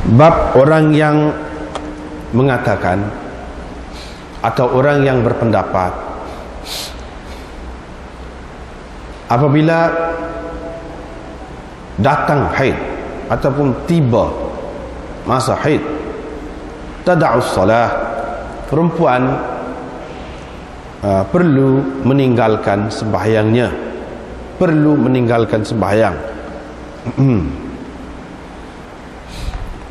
Bab orang yang mengatakan atau orang yang berpendapat apabila datang haid ataupun tiba masa haid, tada'us salah, perempuan perlu meninggalkan sembahyangnya, perlu meninggalkan sembahyang.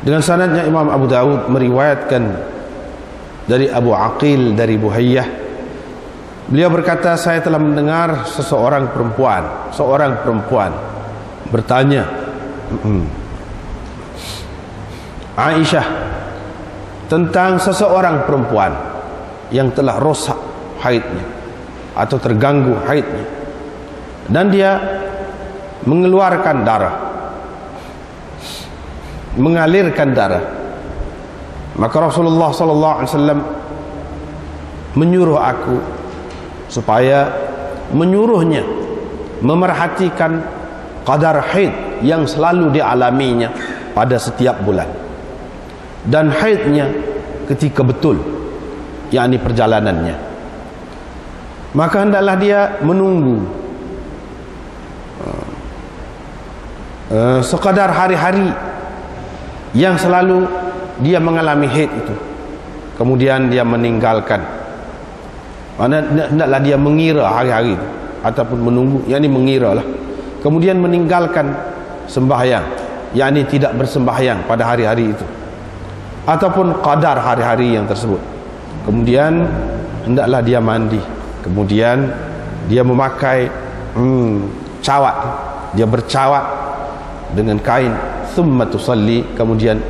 Dengan sanadnya Imam Abu Dawud meriwayatkan dari Abu Aqil dari Buhayyah, beliau berkata, saya telah mendengar seorang perempuan bertanya Aisyah tentang seseorang perempuan yang telah rosak haidnya atau terganggu haidnya dan dia mengeluarkan darah, mengalirkan darah. Maka Rasulullah SAW menyuruh aku supaya menyuruhnya memerhatikan qadar haid yang selalu dialaminya pada setiap bulan dan haidnya ketika betul, yakni perjalanannya. Maka hendaklah dia menunggu sekadar hari-hari yang selalu dia mengalami haid itu, kemudian dia meninggalkan. Hendaklah dia mengira hari-hari itu ataupun menunggu, yakni mengira lah, kemudian meninggalkan sembahyang, yakni tidak bersembahyang pada hari-hari itu ataupun qadar hari-hari yang tersebut. Kemudian hendaklah dia mandi, kemudian dia memakai cawat, dia bercawat dengan kain, thumma tusalli, kemudian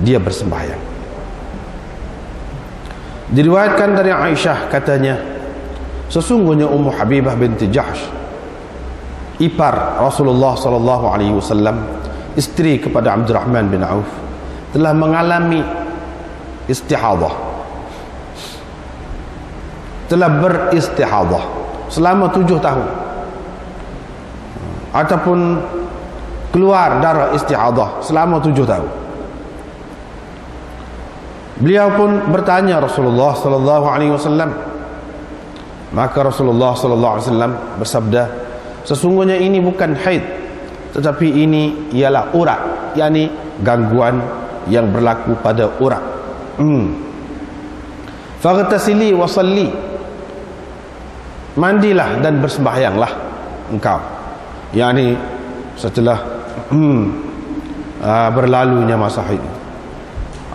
dia bersembahyang. Diriwayatkan dari Aisyah katanya, sesungguhnya Ummu Habibah binti Jahsh, ipar Rasulullah SAW, istri kepada Abdurrahman bin Auf, telah mengalami istihadah, telah beristihadah selama 7 tahun ataupun keluar darah istihadah selama 7 tahun. Beliau pun bertanya Rasulullah SAW, maka Rasulullah SAW bersabda, sesungguhnya ini bukan haid, tetapi ini ialah urat, yakni gangguan yang berlaku pada urat. Faghtasili wa salli, mandilah dan bersembahyanglah engkau, yakni setelah berlalunya masa haid.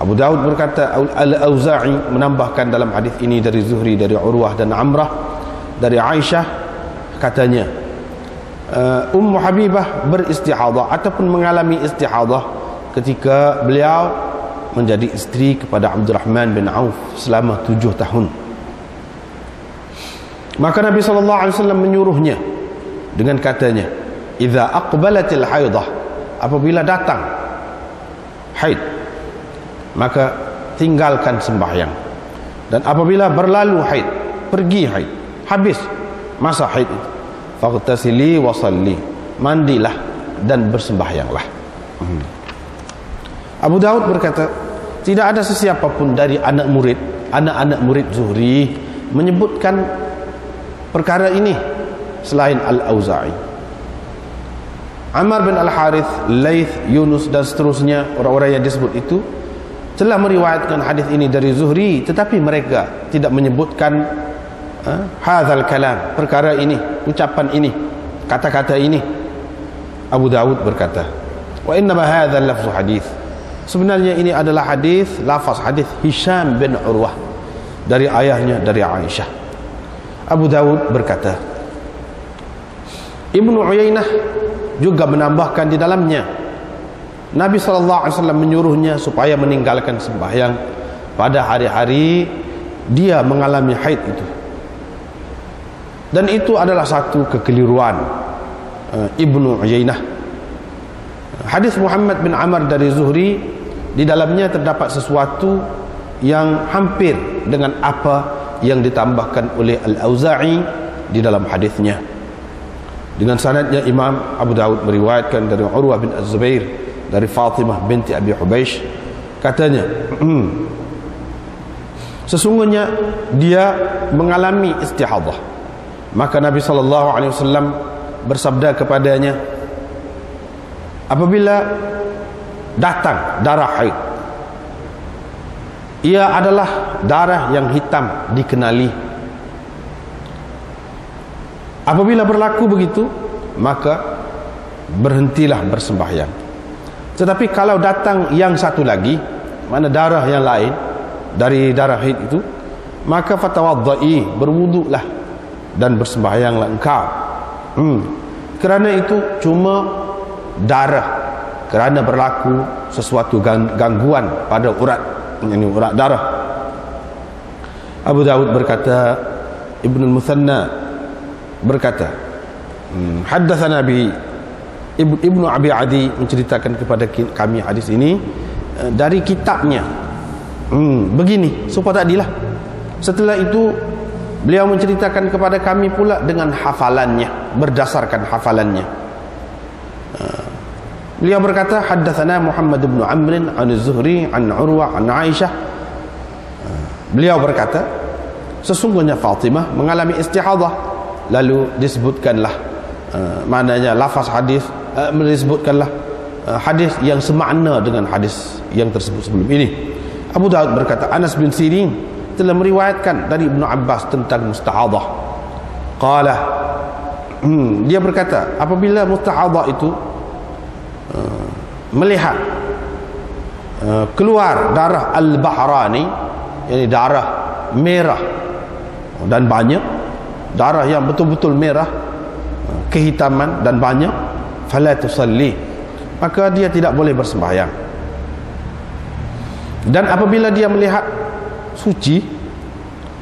Abu Daud berkata, Al-Auza'i menambahkan dalam hadis ini dari Zuhri, dari Urwah dan Amrah, dari Aisyah, katanya Ummu Habibah beristihadah ataupun mengalami istihadah ketika beliau menjadi istri kepada Abdurrahman bin Auf selama 7 tahun. Maka Nabi SAW menyuruhnya dengan katanya, idza aqbalatil haidah, apabila datang haid maka tinggalkan sembahyang, dan apabila berlalu haid, pergi haid, habis masa haid itu, faghtasili wa salli, mandilah dan bersembahyanglah. Abu Daud berkata, tidak ada sesiapa pun dari anak-anak murid Zuhri menyebutkan perkara ini selain Al-Auza'i. Ammar bin Al-Harith, Laith, Yunus dan seterusnya, orang-orang yang disebut itu telah meriwayatkan hadis ini dari Zuhri, tetapi mereka tidak menyebutkan hadzal kalam, perkara ini, ucapan ini, kata-kata ini. Abu Dawud berkata, wa inna ma hadzal lafzu hadis, sebenarnya ini adalah hadis, lafaz hadis Hisham bin Urwah dari ayahnya, dari Aisyah. Abu Dawud berkata, Ibnu Uyainah juga menambahkan di dalamnya, Nabi SAW menyuruhnya supaya meninggalkan sembahyang pada hari-hari dia mengalami haid itu, dan itu adalah satu kekeliruan Ibnu Uyainah. Hadis Muhammad bin Amr dari Zuhri, di dalamnya terdapat sesuatu yang hampir dengan apa yang ditambahkan oleh Al-Auza'i di dalam hadisnya. Dengan sanadnya Imam Abu Dawud meriwayatkan dari Urwah bin Az-Zubair, dari Fatimah binti Abi Hubaish katanya, sesungguhnya dia mengalami istihadah. Maka Nabi SAW bersabda kepadanya, apabila datang darah haid, ia adalah darah yang hitam dikenali. Apabila berlaku begitu, maka berhentilah bersembahyang. Tetapi kalau datang yang satu lagi, mana darah yang lain dari darah haid itu, maka fatawaddai, berwuduklah dan bersembahyanglah engkau. Kerana itu cuma darah, kerana berlaku sesuatu gangguan pada urat, ini urat darah. Abu Dawud berkata, Ibnu Muthanna berkata, haddatsana Ibnu Abi Adi menceritakan kepada kami hadis ini dari kitabnya. Begini, supaya tadilah. Setelah itu beliau menceritakan kepada kami pula dengan hafalannya, berdasarkan hafalannya. Beliau berkata, haddatsana Muhammad bin Amr an Az-Zuhri an Urwah an Aisyah. Beliau berkata, sesungguhnya Fatimah mengalami istihadah. Lalu disebutkanlah maknanya lafaz hadis, disebutkanlah hadis yang semakna dengan hadis yang tersebut sebelum ini. Abu Dawud berkata, Anas bin Sirin telah meriwayatkan dari Ibnu Abbas tentang mustahadah. Qala, dia berkata, apabila mustahadah itu melihat keluar darah al-bahrani, yakni darah merah dan banyak, darah yang betul-betul merah, kehitaman dan banyak, fala tusalli, maka dia tidak boleh bersembahyang. Dan apabila dia melihat suci,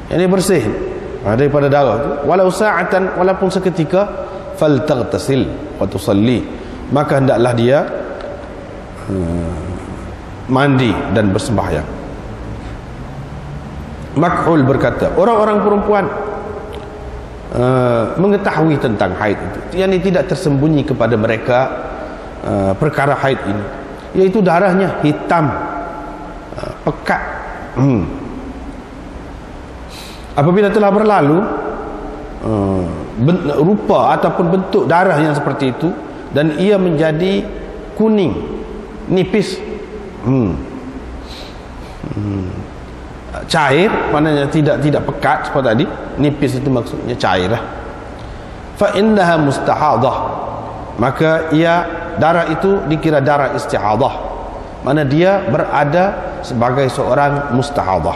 yakni bersih daripada darah itu, walau sa'atan, walaupun seketika, faltaghtasil wa tusalli, maka hendaklah dia mandi dan bersembahyang. Makhul berkata, orang-orang perempuan mengetahui tentang haid itu, yakni tidak tersembunyi kepada mereka perkara haid ini, yaitu darahnya hitam, pekat. Apabila telah berlalu rupa ataupun bentuk darah yang seperti itu, dan ia menjadi kuning, nipis, cair, maknanya tidak pekat seperti tadi. Nipis itu maksudnya cair lah. Fa innaha mustahadah, maka ia, darah itu dikira darah istihadah, mana dia berada sebagai seorang mustahadah.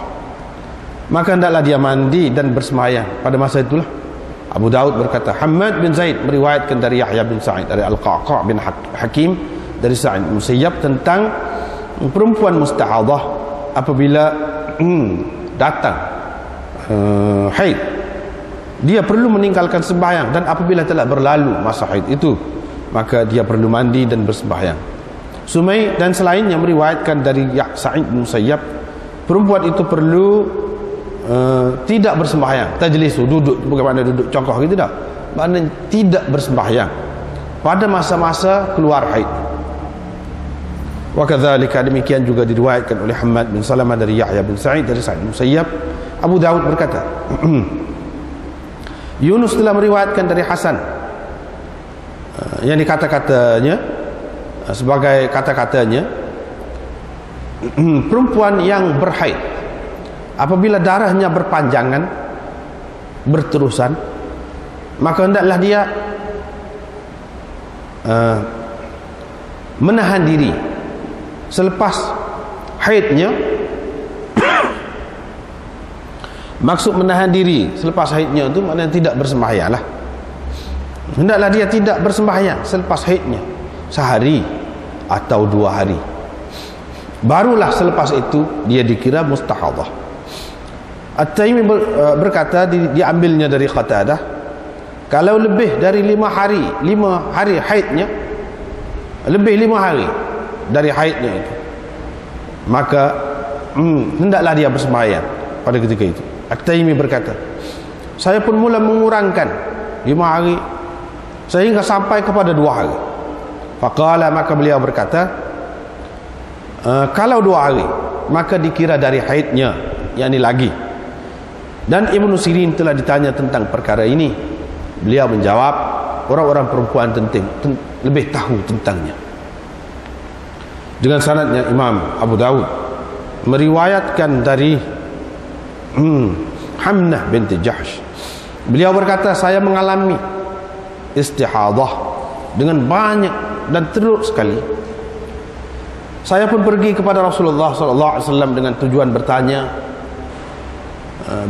Maka hendaklah dia mandi dan bersembahyang pada masa itulah. Abu Daud berkata, Hamad bin Zaid meriwayatkan dari Yahya bin Sa'id, dari Al-Qaqa' bin Hakim, dari Sa'id bin Musayyab, tentang perempuan mustahadah apabila datang haid, dia perlu meninggalkan sembahyang, dan apabila telah berlalu masa haid itu, maka dia perlu mandi dan bersembahyang. Sumai dan selainnya meriwayatkan dari Sa'id bin Musayyab, perempuan itu perlu tidak bersembahyang, tajlisu, duduk, bukan makna duduk congkoh gitu dah, maknanya tidak bersembahyang pada masa-masa keluar haid. Wa kadzalika, demikian juga diriwayatkan oleh Hammad bin Salamah dari Yahya bin Sa'id dari Sa'id bin Musayyab. Abu Dawud berkata, Yunus telah meriwayatkan dari Hasan, yang kata-katanya sebagai kata-katanya, perempuan yang berhaid apabila darahnya berpanjangan, berterusan, maka hendaklah dia menahan diri selepas haidnya. Maksud menahan diri selepas haidnya itu maknanya tidak bersembahyang lah. Hendaklah dia tidak bersembahyang selepas haidnya sehari atau 2 hari, barulah selepas itu dia dikira mustahadah. At-Taimi berkata, diambilnya dari Qatadah, kalau lebih dari 5 hari haidnya, lebih 5 hari dari haidnya itu, maka hendaklah dia bersembahyang pada ketika itu. At-Taimi berkata, saya pun mula mengurangkan 5 hari sehingga sampai kepada 2 hari. Faqala, maka beliau berkata, Kalau 2 hari maka dikira dari haidnya, yakni lagi. Dan Ibnu Sirin telah ditanya tentang perkara ini. Beliau menjawab, orang-orang perempuan lebih tahu tentangnya. Dengan sanadnya Imam Abu Dawud meriwayatkan dari Hamnah binti Jahsh. Beliau berkata, saya mengalami istihadah dengan banyak dan teruk sekali. Saya pun pergi kepada Rasulullah SAW dengan tujuan bertanya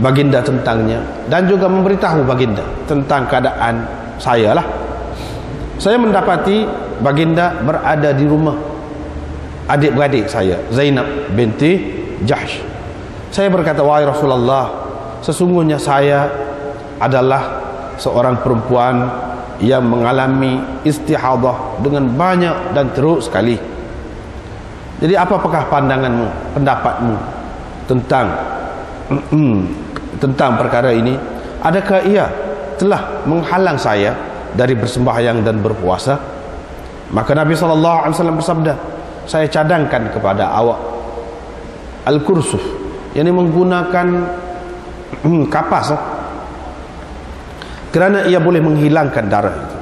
baginda tentangnya, dan juga memberitahu baginda tentang keadaan saya lah. Saya mendapati baginda berada di rumah adik-beradik saya, Zainab binti Jahsh. Saya berkata, wahai Rasulullah, sesungguhnya saya adalah seorang perempuan yang mengalami istihadah dengan banyak dan teruk sekali. Jadi apakah pandanganmu, pendapatmu tentang perkara ini? Adakah ia telah menghalang saya dari bersembahyang dan berpuasa? Maka Nabi SAW bersabda, saya cadangkan kepada awak al-kursuf, yang menggunakan kapas, kerana ia boleh menghilangkan darah itu.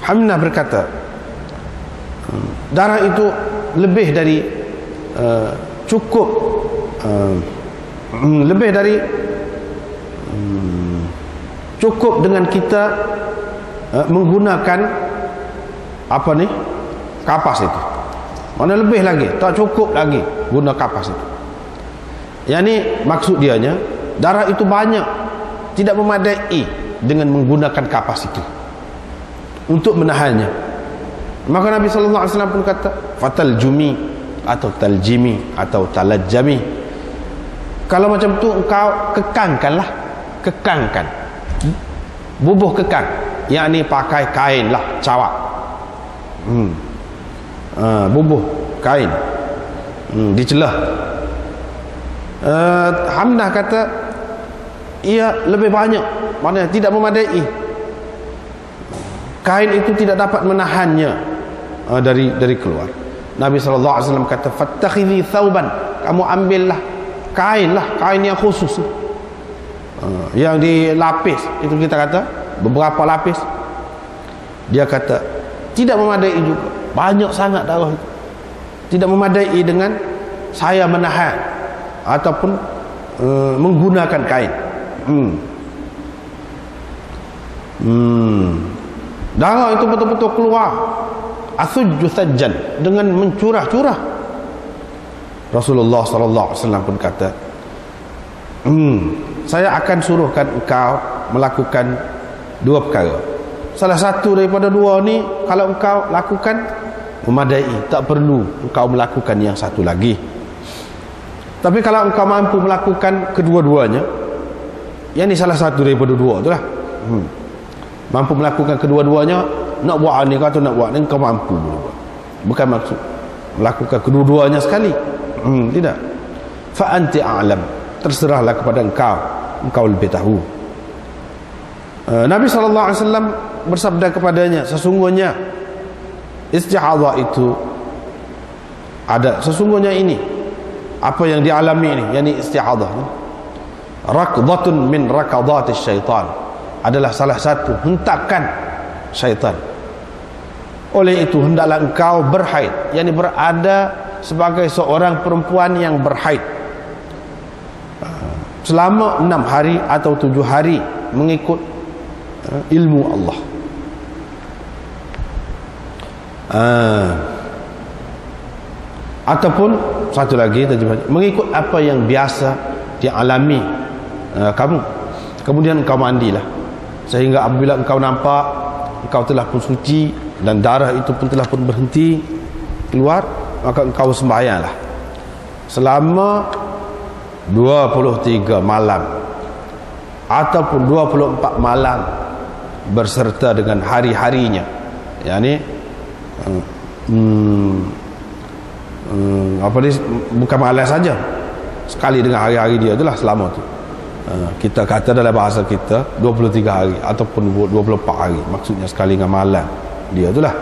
Hamnah berkata, darah itu lebih dari cukup, lebih dari cukup dengan kita menggunakan kapas itu. Mana lebih lagi, tak cukup lagi guna kapas itu. Yang ni maksud dianya, darah itu banyak, tidak memadai dengan menggunakan kapas itu untuk menahannya. Maka Nabi SAW pun kata, fatal jumi atau taljimi atau talajjami, kalau macam tu engkau kekangkanlah, kekangkan, bubuh kekang, yakni pakai kain lah, cawak, bubuh kain, dicelah. Hamnah kata, ia lebih banyak, maknanya tidak memadai, kain itu tidak dapat menahannya dari keluar. Nabi SAW kata, fattakhidhi thawban, kamu ambillah kain lah, kain yang khusus, yang dilapis, itu kita kata beberapa lapis. Dia kata tidak memadai juga, banyak sangat darah itu, tidak memadai dengan saya menahan ataupun menggunakan kain. Darah itu betul-betul keluar asujju sajjan, dengan mencurah-curah. Rasulullah SAW pun kata, saya akan suruhkan engkau melakukan 2 perkara. Salah satu daripada 2 ni kalau engkau lakukan memadai, tak perlu engkau melakukan yang satu lagi. Tapi kalau engkau mampu melakukan kedua-duanya, yang ni salah satu daripada 2 tu lah, mampu melakukan kedua-duanya, nak buat ni kata nak buat ni, engkau mampu boleh buat. Bukan maksud melakukan kedua-duanya sekali, tidak. Fa anti a'lam, terserahlah kepada engkau lebih tahu. Nabi SAW bersabda kepadanya, sesungguhnya istihadah itu ada, sesungguhnya ini apa yang dialami ini, yakni istihadah ni, raqdatun min raqadatis syaitan, adalah salah satu hentakan syaitan. Oleh itu hendaklah engkau berhaid, yakni berada sebagai seorang perempuan yang berhaid selama 6 hari atau 7 hari mengikut ilmu Allah. Ataupun satu lagi terjemahan, mengikut apa yang biasa dialami kamu. Kemudian engkau mandilah, sehingga apabila engkau nampak engkau telah pun suci dan darah itu pun telah pun berhenti keluar, maka engkau sembahyanglah selama 23 malam ataupun 24 malam berserta dengan hari-harinya, yakni apa ni, bukan malam saja, sekali dengan hari-hari dia itulah selama tu. Kita kata dalam bahasa kita 23 hari ataupun 24 hari, maksudnya sekali dengan malam dia itulah.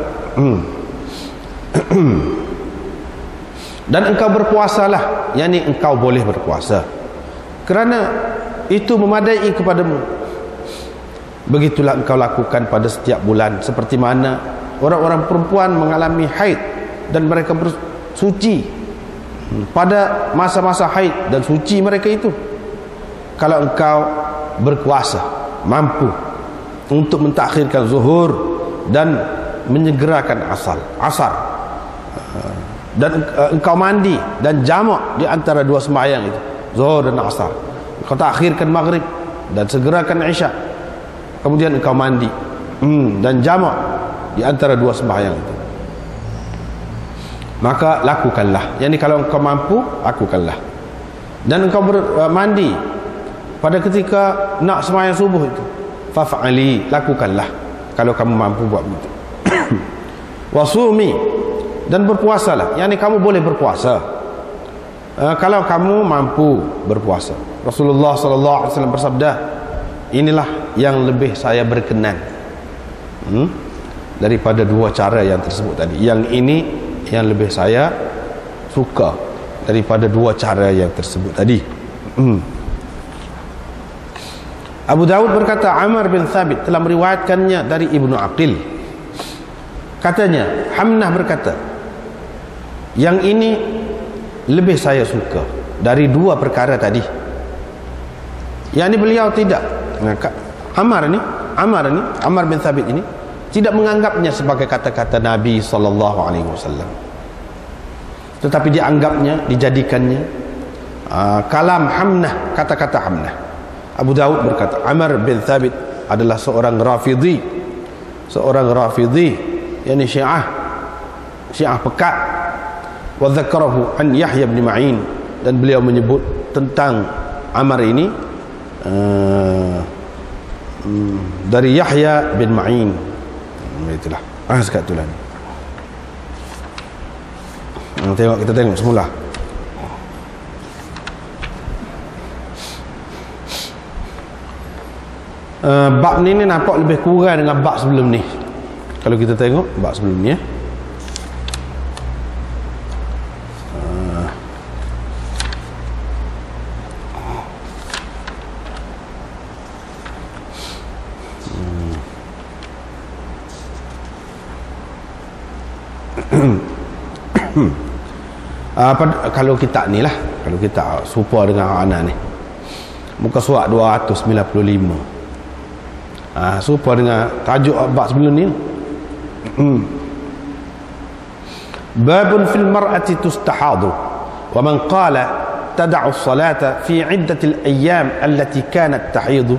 Dan engkau berpuasalah, yakni engkau boleh berpuasa, kerana itu memadai kepadamu. Begitulah engkau lakukan pada setiap bulan, seperti mana orang-orang perempuan mengalami haid dan mereka bersuci pada masa-masa haid dan suci mereka itu. Kalau engkau berkuasa, mampu untuk mentakhirkan zuhur dan menyegerakan asar, dan engkau mandi dan jamak di antara dua sembahyang itu, zuhur dan asar, engkau takhirkan maghrib dan segerakan isya, kemudian engkau mandi dan jamak di antara dua sembahyang itu, maka lakukanlah. Yani kalau engkau mampu, lakukanlah. Dan engkau mandi pada ketika nak sembahyang subuh itu, faf'ali, lakukanlah kalau kamu mampu buat begitu. Wasumi, dan berpuasalah, yakni kamu boleh berpuasa kalau kamu mampu berpuasa. Rasulullah sallallahu alaihi wasallam bersabda, inilah yang lebih saya berkenan daripada dua cara yang tersebut tadi. Yang ini yang lebih saya suka daripada dua cara yang tersebut tadi. Abu Daud berkata, Amr bin Thabit telah meriwayatkannya dari Ibnu Aqil. Katanya, Hamnah berkata, yang ini lebih saya suka dari dua perkara tadi. Yang ini beliau tidak, Amr bin Thabit ini tidak menganggapnya sebagai kata-kata Nabi SAW, tetapi dianggapnya, dijadikannya kalam Hamnah, kata-kata Hamnah. Abu Daud berkata, Amr bin Thabit adalah seorang Rafidhi, yakni Syiah pekat. Wa dzakarahu an Yahya bin Ma'in, dan beliau menyebut tentang Amr ini dari Yahya bin Ma'in. Itulah sekat itulah. Kita tengok semula. Bab ni nampak lebih kurang dengan bab sebelum ni. Kalau kita tengok bab sebelum ni, kalau kita ni lah, kalau kita serupa dengan anak ni, muka surat 295, serupa dengan tajuk bab sebelum ni. Babun fil mar'ati tustahadu wa man qala tad'u as-salata fi 'iddati al-ayyam allati kanat tahidu.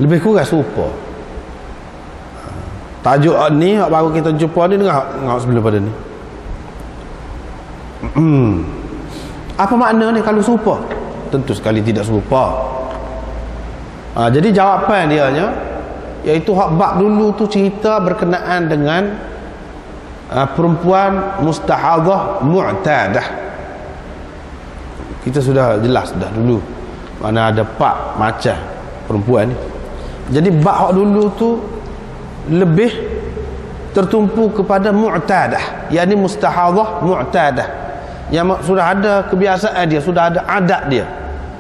Lebih kurang serupa tajuk ni baru kita jumpa ni dengan sebelum pada ni. Apa makna ni kalau serupa? Tentu sekali tidak serupa. Jadi jawapan dia nya, iaitu hak bab dulu tu cerita berkenaan dengan perempuan mustahadhah mu'tadah. Kita sudah jelas dah dulu mana ada 4 macam perempuan ni. Jadi bab hak dulu tu lebih tertumpu kepada mu'tadah, yakni mustahadhah mu'tadah, yang sudah ada kebiasaan dia, sudah ada adat dia,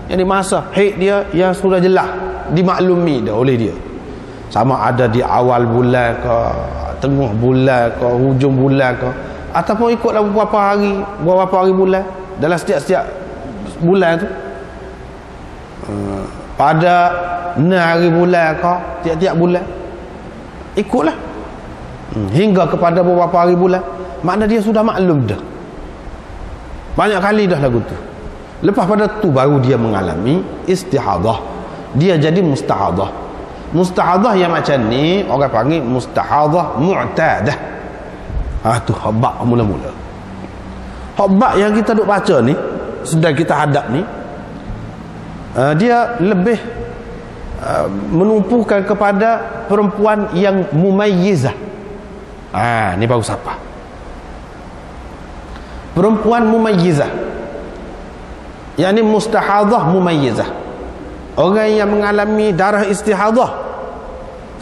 yakni masa haid dia yang sudah jelas dimaklumi dah oleh dia, sama ada di awal bulan ke, tengah bulan ke, hujung bulan ke, ataupun ikutlah beberapa hari bulan dalam setiap bulan tu, pada 6 hari bulan ke, tiap-tiap bulan ikutlah hingga kepada beberapa hari bulan. Makna dia sudah maklum dah, banyak kali dah lagu tu. Lepas pada tu baru dia mengalami istihadah, dia jadi mustahadhah. Mustahadhah yang macam ni orang panggil mustahadhah mu'tadah. Tu habak mula-mula. Habak yang kita duk baca ni, sedang kita hadap ni, dia lebih menumpukan kepada perempuan yang mumayyizah. Ni baru siapa? Perempuan mumayyizah, yakni mustahadhah mumayyizah, orang yang mengalami darah istihadah,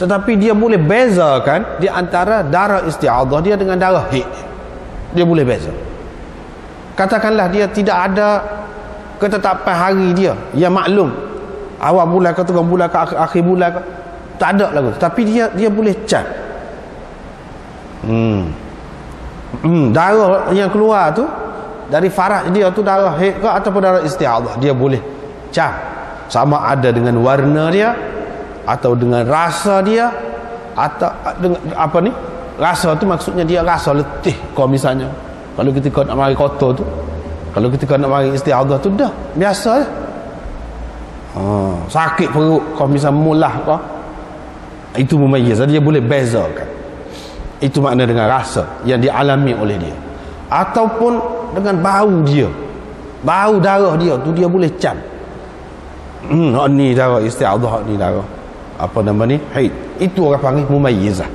tetapi dia boleh bezakan di antara darah istihadah dia dengan darah haid. dia boleh beza. Katakanlah dia tidak ada ketetapan hari dia yang maklum, awal bulan ke tengah bulan ke akhir bulan ke, tak ada lagu, tapi dia boleh cam. Darah yang keluar tu dari faraj dia tu darah haid ke ataupun darah istihadah, dia boleh cam, sama ada dengan warna dia atau dengan rasa dia, atau dengan apa ni, rasa tu maksudnya dia rasa letih. Kalau misalnya kalau ketika nak mari kotor tu, kalau ketika nak mari istihadah tu dah biasa je. Sakit perut kalau misalnya mulah kau, itu mumayyiz, dia boleh bezakan. Itu makna dengan rasa yang dialami oleh dia, ataupun dengan bau dia, bau darah dia tu dia boleh cam. Ni darah istihadah, ni darah apa nama ni, haid. Itu orang panggil mumayyizah.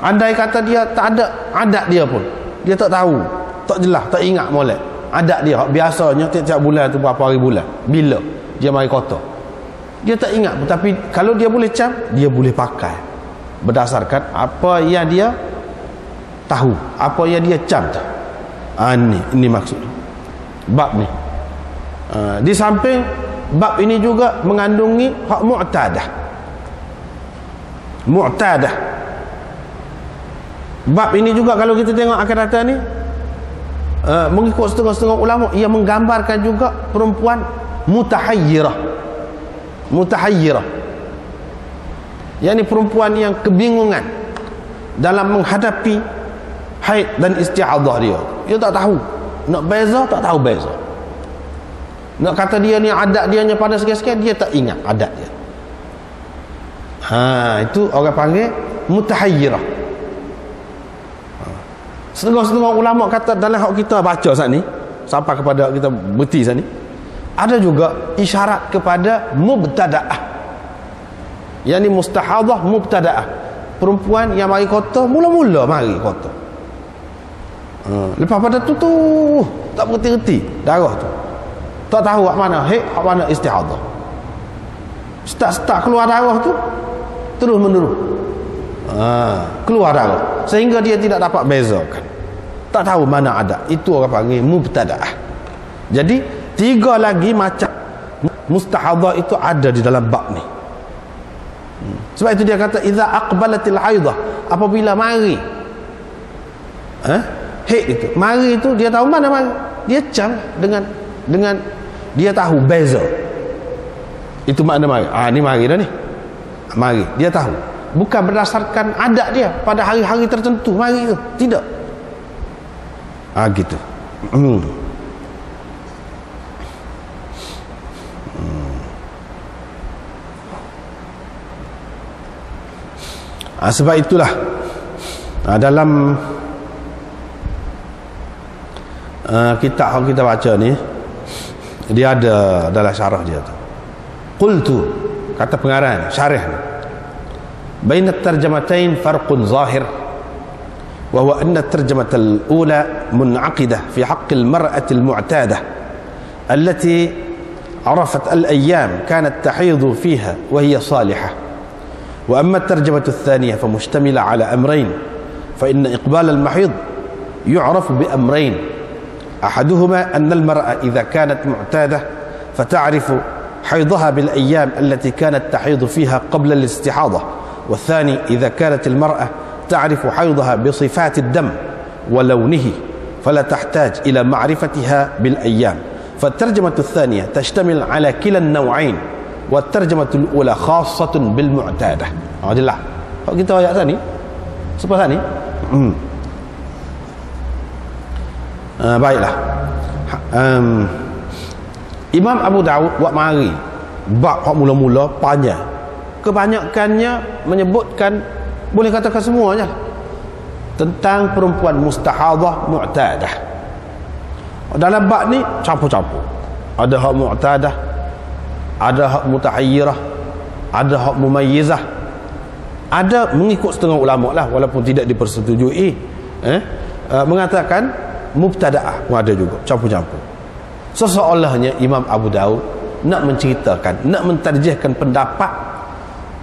Andai kata dia tak ada adat dia pun, dia tak tahu, tak jelas, tak ingat molek adat dia biasanya tiap-tiap bulan tu berapa hari bulan, bila dia mari kotor, dia tak ingat. Tapi kalau dia boleh cam, dia boleh pakai berdasarkan apa yang dia tahu, apa yang dia cam tu. Ini maksudnya bab ni. Di samping bab ini juga mengandungi hak mu'tadah. Bab ini juga kalau kita tengok akan datang ni, mengikut setengah-setengah ulama, ia menggambarkan juga perempuan mutahayyirah. Yakni perempuan yang kebingungan dalam menghadapi haid dan istihadah dia. Dia tak tahu nak beza, tak tahu beza. Nak kata dia ni adat dia pada sikit-sikit, dia tak ingat adat dia. Itu orang panggil mutahayyirah. Setengah-setengah ulama kata dalam hak kita baca saat ni, sampai kepada kita berti saat ni, ada juga isyarat kepada mubtada'ah. Yang ni mustahadah mubtada'ah, perempuan yang mari kotor, mula-mula mari kotor. Lepas pada tu tak berhenti-henti darah tu, tak tahu hak mana haid, hak mana istihadah. Start keluar darah tu terus menerus keluar darah, sehingga dia tidak dapat bezakan, tak tahu mana ada. Itu orang panggil mubtada'ah. Jadi 3 lagi macam mustahadah itu ada di dalam bab ni. Sebab itu dia kata idza aqbalatil haidah, apabila mari haid itu, mari itu dia tahu mana mari, dia cam dengan dia tahu beza. Itu makna mari. Ni mari dah ni, mari dia tahu, bukan berdasarkan adat dia pada hari-hari tertentu mari itu, tidak. Gitu. Sebab itulah dalam kitab yang kita baca ni, dia ada dalam syarah dia tu, qultu, kata pengarang syarah ni, baina at-tarjamatain farqun zahir wa huwa anna at-tarjamah al-ula mun'aqidah fi haqq al-mar'ati al-mu'tadah allati عرفت الأيام كانت تحيض فيها وهي صالحة. وأما الترجمة الثانية فمشتملة على أمرين، فإن إقبال المحيض يعرف بأمرين، أحدهما أن المرأة إذا كانت معتادة فتعرف حيضها بالأيام التي كانت تحيض فيها قبل الاستحاضة، والثاني إذا كانت المرأة تعرف حيضها بصفات الدم ولونه فلا تحتاج إلى معرفتها بالأيام. فالترجمة الثانية تشتمل على كلا النوعين، والترجمة الأولى خاصة بالمعتادة. Jelas. Kalau kita ayat tadi, sepas tadi. Baiklah. Imam Abu Daud buat mari bab hak mula-mula panjang. Kebanyakannya menyebutkan, boleh katakan semuanya, tentang perempuan mustahadah mu'tadah. Dalam bab ni campur-campur. Ada hak mu'tadah, ada hak mutahayyirah, ada hak mumayyizah, ada mengikut setengah ulama lah, walaupun tidak dipersetujui, mengatakan mubtada'ah, ada juga campur-campur. Seseolahnya Imam Abu Daud nak menceritakan, nak mentarjihkan pendapat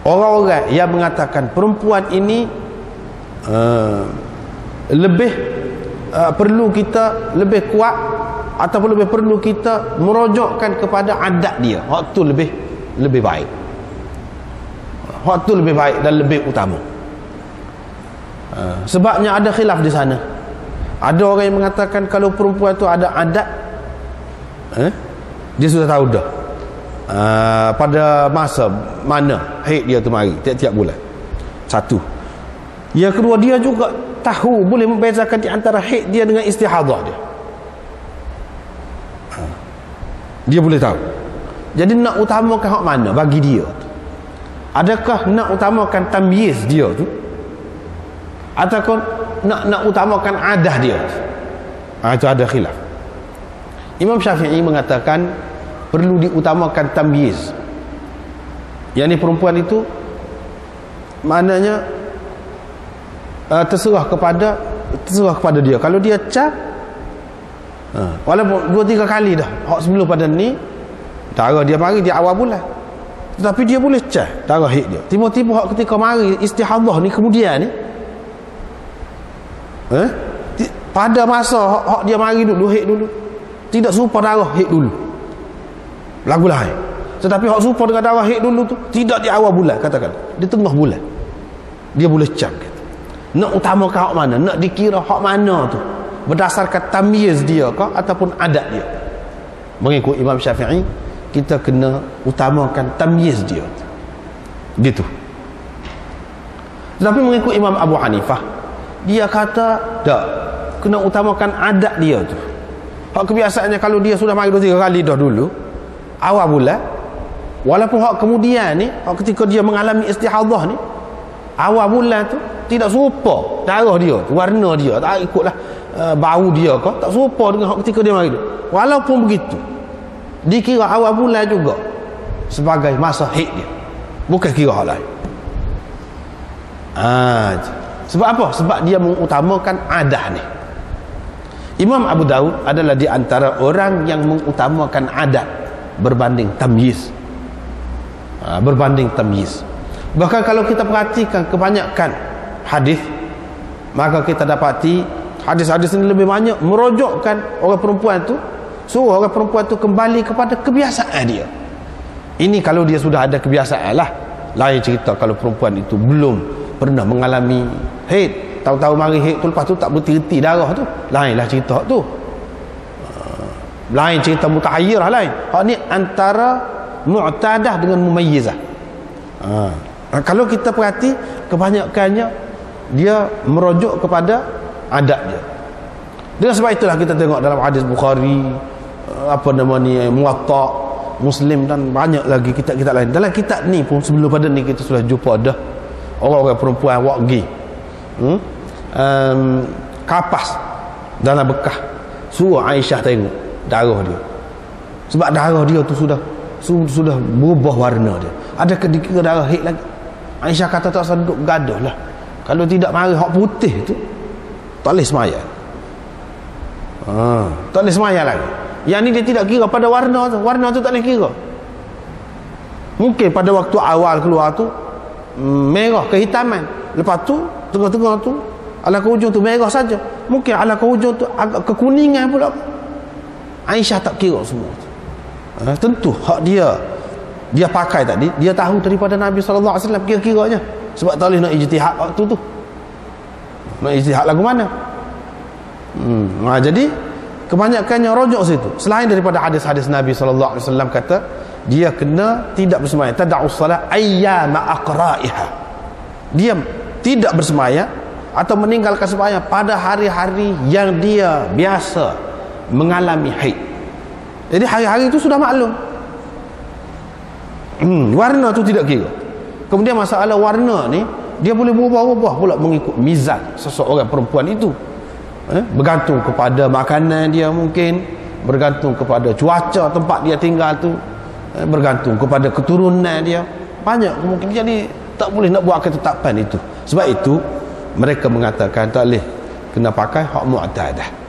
orang-orang yang mengatakan perempuan ini lebih perlu kita lebih kuat ataupun lebih perlu kita merojokkan kepada adat dia. Hak tu lebih baik. Hak tu lebih baik dan lebih utama. Sebabnya ada khilaf di sana. Ada orang yang mengatakan kalau perempuan tu ada adat, dia sudah tahu dah pada masa mana haid dia tu mari tiap-tiap bulan. Satu. Yang kedua, dia juga tahu, boleh membezakan di antara haid dia dengan istihadah dia. Dia boleh tahu. Jadi nak utamakan hak mana bagi dia tu? Adakah nak utamakan tamyiz dia tu, ataupun nak utamakan adah dia tu? Itu ada khilaf. Imam Syafi'i mengatakan perlu diutamakan tamyiz. Yang ni perempuan itu maknanya terserah kepada dia. Kalau dia cap, walaupun 2-3 kali dah hak sebelum pada ni darah dia mari di awal bulan, tetapi dia boleh cap darah haid dia. Tiba-tiba hak ketika mari istihadah ni kemudian ni, pada masa hak dia mari dulu haid dulu, tidak serupa darah haid dulu, lagu lain. Tetapi hak serupa dengan darah haid dulu tu tidak di awal bulan, katakan di tengah bulan, dia boleh cap. Nak utamakan hak mana? Nak dikira hak mana tu? Berdasarkan tamyiz dia ke ataupun adat dia? Mengikut Imam Syafi'i, kita kena utamakan tamyiz dia. Gitu. Tetapi mengikut Imam Abu Hanifah, dia kata tak, kena utamakan adat dia tu. Hak kebiasaannya kalau dia sudah mari 2-3 kali dah dulu awal bulan, walaupun hak kemudian ni, hak ketika dia mengalami istihadah ni, awal bulan tu tidak serupa darah dia tu, warna dia tak ikutlah bau dia ke, tak serupa dengan ketika dia mari tu. Walaupun begitu, dikira awal bulan juga sebagai masa haid dia, bukan kira hal lain. Sebab apa? Sebab dia mengutamakan adah ni. Imam Abu Daud adalah di antara orang yang mengutamakan adat berbanding tamyiz. Berbanding tamyiz. Bahkan kalau kita perhatikan kebanyakan hadis, maka kita dapati hadis-hadis ini lebih banyak merojokkan orang perempuan tu, suruh orang perempuan tu kembali kepada kebiasaan dia. Ini kalau dia sudah ada kebiasaan lah. Lain cerita kalau perempuan itu belum pernah mengalami haid, tahu-tahu mari haid tu, lepas tu tak berhenti darah tu, lainlah cerita tu. Lain cerita mutahayyirah lain. Hak ni antara mu'tadah dengan mumayyizah. Kalau kita perhati, kebanyakannya dia merujuk kepada adat dia. Dengan sebab itulah kita tengok dalam hadis Bukhari, Muwatta, Muslim dan banyak lagi kitab-kitab lain. Dalam kitab ni pun sebelum pada ni kita sudah jumpa dah orang-orang perempuan waqgi kapas dalam bekah, suruh Aisyah tengok darah dia. Sebab darah dia tu sudah berubah warna dia. Adakah dikira darah haid lagi? Aisyah kata tak usah duduk gaduh lah. Kalau tidak mari hak putih tu, tak boleh semaya. Tak boleh semaya lagi. Yang ni dia tidak kira pada warna tu. Warna tu tak boleh kira. Mungkin pada waktu awal keluar tu merah kehitaman, lepas tu tengah-tengah tu ala ke hujung tu merah saja. Mungkin ala ke hujung tu agak kekuningan pula. Aisyah tak kira semua tu. Tentu hak dia pakai tadi, dia tahu daripada Nabi SAW kira-kiranya. Sebab tak boleh nak ijtihad waktu tu. Nak ijtihad lagu mana? Jadi kebanyakannya rojok situ. Selain daripada hadis-hadis Nabi SAW kata dia kena tidak bersemayam, tada'us salat ayyama aqra'iha. Dia tidak bersemayam atau meninggalkan sembahyang pada hari-hari yang dia biasa mengalami haid. Jadi hari-hari itu sudah maklum. Warna tu tidak kira. Kemudian masalah warna ni, dia boleh berubah-ubah pula mengikut mizan seseorang perempuan itu. Bergantung kepada makanan dia, mungkin bergantung kepada cuaca tempat dia tinggal tu, bergantung kepada keturunan dia. Banyak kemungkinan. Jadi tak boleh nak buat ketetapan itu. Sebab itu mereka mengatakan tak boleh, kena pakai hak mu'tadah.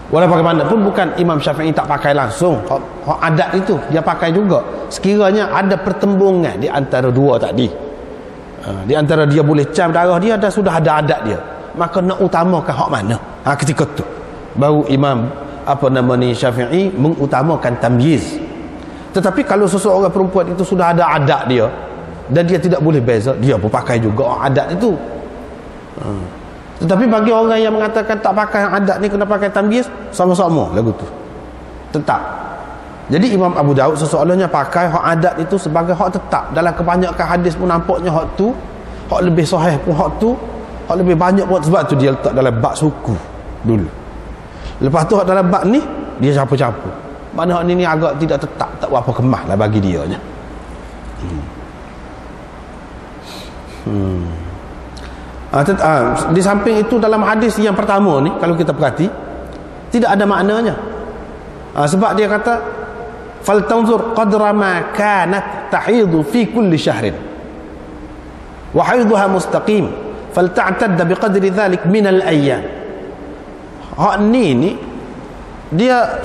Walau bagaimanapun bukan Imam Syafi'i tak pakai langsung hak adat itu, dia pakai juga sekiranya ada pertembungan di antara dua tadi. Di antara dia boleh cam darah dia dan sudah ada adat dia, maka nak utamakan hak mana? Ketika tu baru Imam Syafi'i mengutamakan tamyiz. Tetapi kalau seseorang perempuan itu sudah ada adat dia dan dia tidak boleh beza, dia pun pakai juga adat itu. Tetapi bagi orang yang mengatakan tak pakai adat ni, kena pakai tamyiz, sama-sama lagu tu tetap. Jadi Imam Abu Daud sesoalnya pakai hak adat itu sebagai hak tetap. Dalam kebanyakan hadis pun nampaknya hak tu, hak lebih sahih pun hak tu, hak lebih banyak pun. Sebab tu dia letak dalam bab suku dulu. Lepas tu hak dalam bab ni dia campur-campur. Mana hak ni agak tidak tetap, tak berapa kemah lah bagi dia je. Di samping itu dalam hadis yang pertama ni kalau kita perhati tidak ada maknanya. Sebab dia kata fal tanzur qadra ma kanat tahidu fi kulli shahrin wa haidha mustaqim fal ta'tadda biqadri dhalik min al ayyam. Hak ni dia